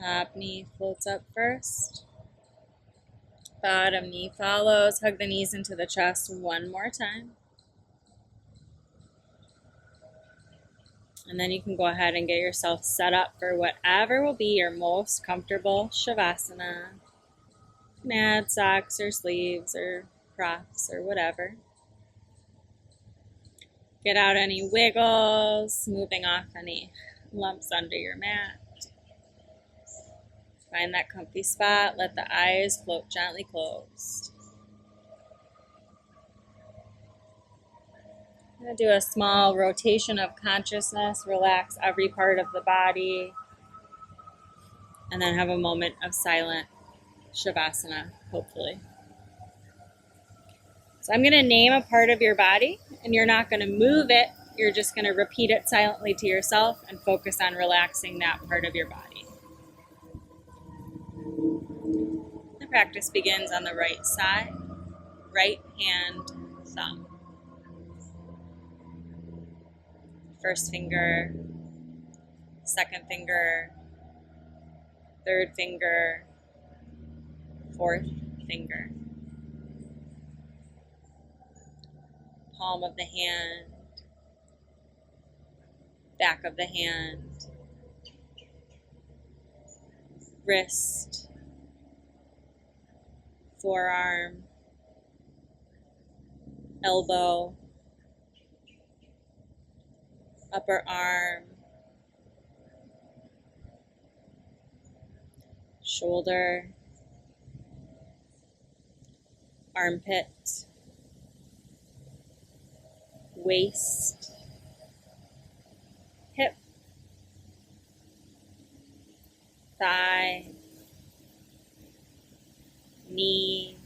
Top knee floats up first. Bottom knee follows. Hug the knees into the chest one more time. And then you can go ahead and get yourself set up for whatever will be your most comfortable Shavasana. You can add socks or sleeves or props or whatever. Get out any wiggles, moving off any lumps under your mat. Find that comfy spot. Let the eyes float gently closed. I'm going to do a small rotation of consciousness. Relax every part of the body. And then have a moment of silent Shavasana, hopefully. So I'm going to name a part of your body, and you're not going to move it. You're just going to repeat it silently to yourself and focus on relaxing that part of your body. The practice begins on the right side, right hand, thumb. First finger, second finger, third finger, fourth finger. Palm of the hand, back of the hand, wrist, forearm, elbow, upper arm, shoulder, armpit, waist, thigh, knee,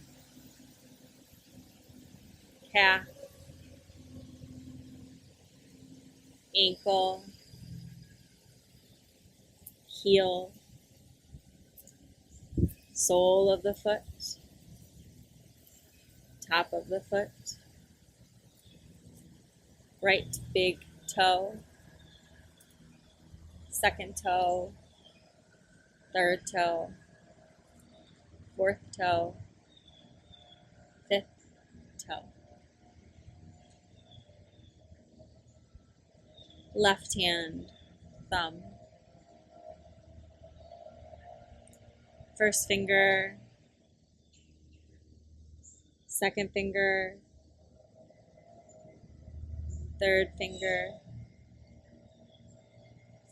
calf, ankle, heel, sole of the foot, top of the foot, right big toe, second toe, third toe, fourth toe, fifth toe. Left hand, thumb. First finger, second finger, third finger,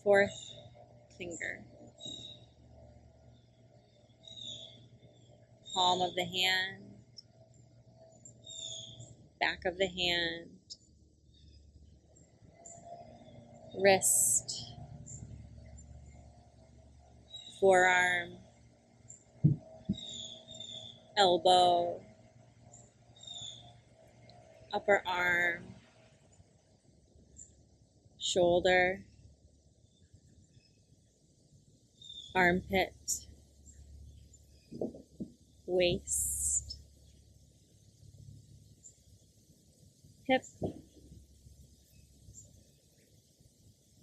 fourth finger. Palm of the hand, back of the hand, wrist, forearm, elbow, upper arm, shoulder, armpit, waist, hip,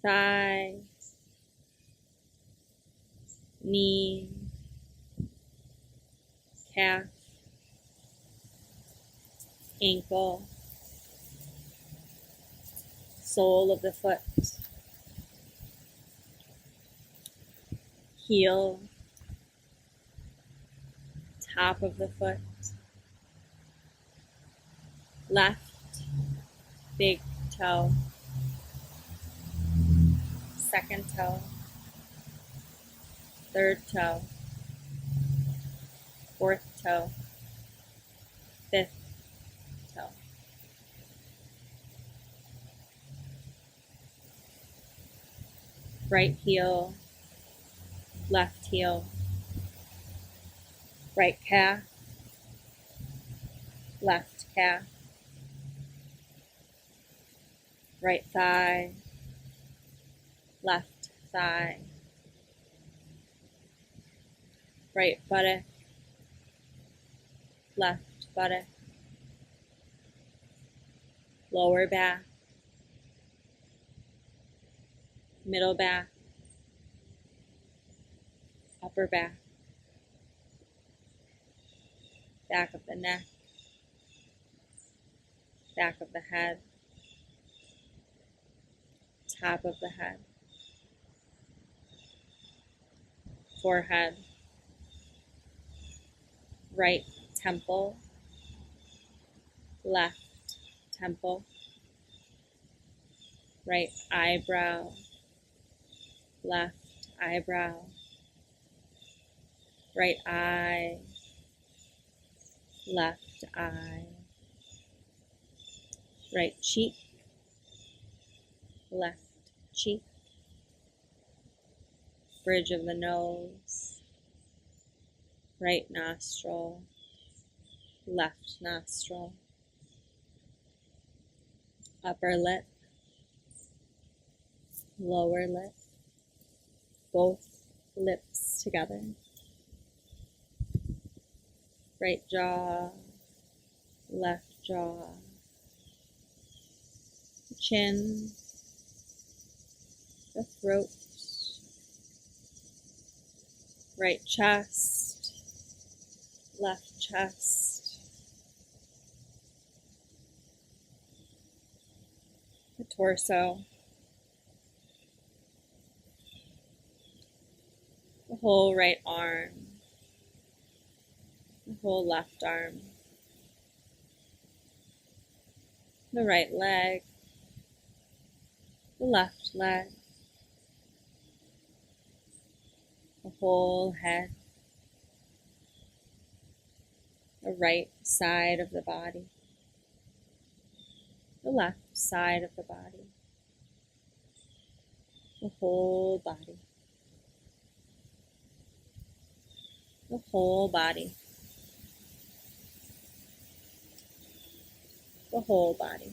thigh, knee, calf, ankle, sole of the foot, heel, top of the foot, left big toe, second toe, third toe, fourth toe, fifth toe. Right heel, left heel, right calf, left calf, right thigh, left thigh, right buttock, left buttock, lower back, middle back, upper back, back of the neck, back of the head, top of the head, forehead, right temple, left temple, right eyebrow, left eyebrow, right eye, left eye, right cheek, left cheek, bridge of the nose, right nostril, left nostril, upper lip, lower lip, both lips together, right jaw, left jaw, chin, the throat, right chest, left chest, the torso, the whole right arm, the whole left arm, the right leg, the left leg, the whole head, the right side of the body, the left side of the body, the whole body. the whole body, the whole body.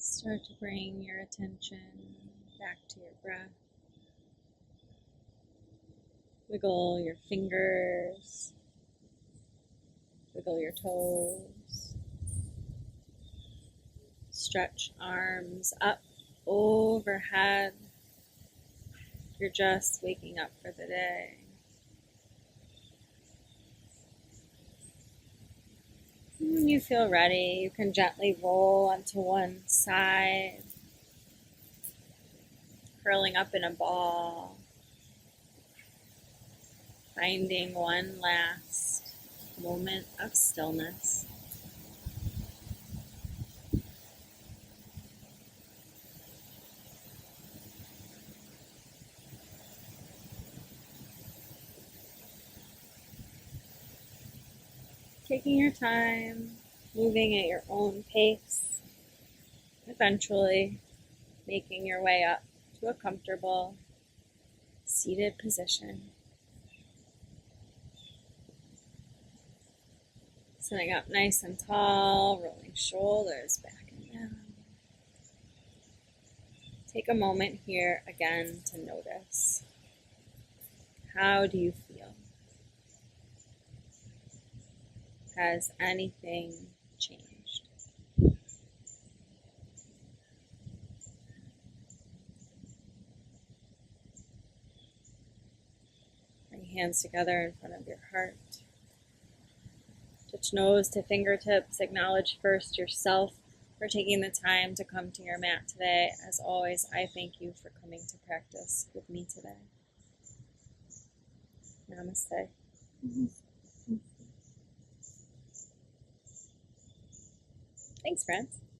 Start to bring your attention back to your breath. Wiggle your fingers, wiggle your toes, stretch arms up overhead. You're just waking up for the day. When you feel ready, you can gently roll onto one side, curling up in a ball, finding one last moment of stillness. Taking your time, moving at your own pace, eventually making your way up to a comfortable seated position. Sitting up nice and tall, rolling shoulders back and down. Take a moment here again to notice. How do you feel? Has anything changed? Bring hands together in front of your heart. Touch nose to fingertips. Acknowledge first yourself for taking the time to come to your mat today. As always, I thank you for coming to practice with me today. Namaste. Thanks, friends.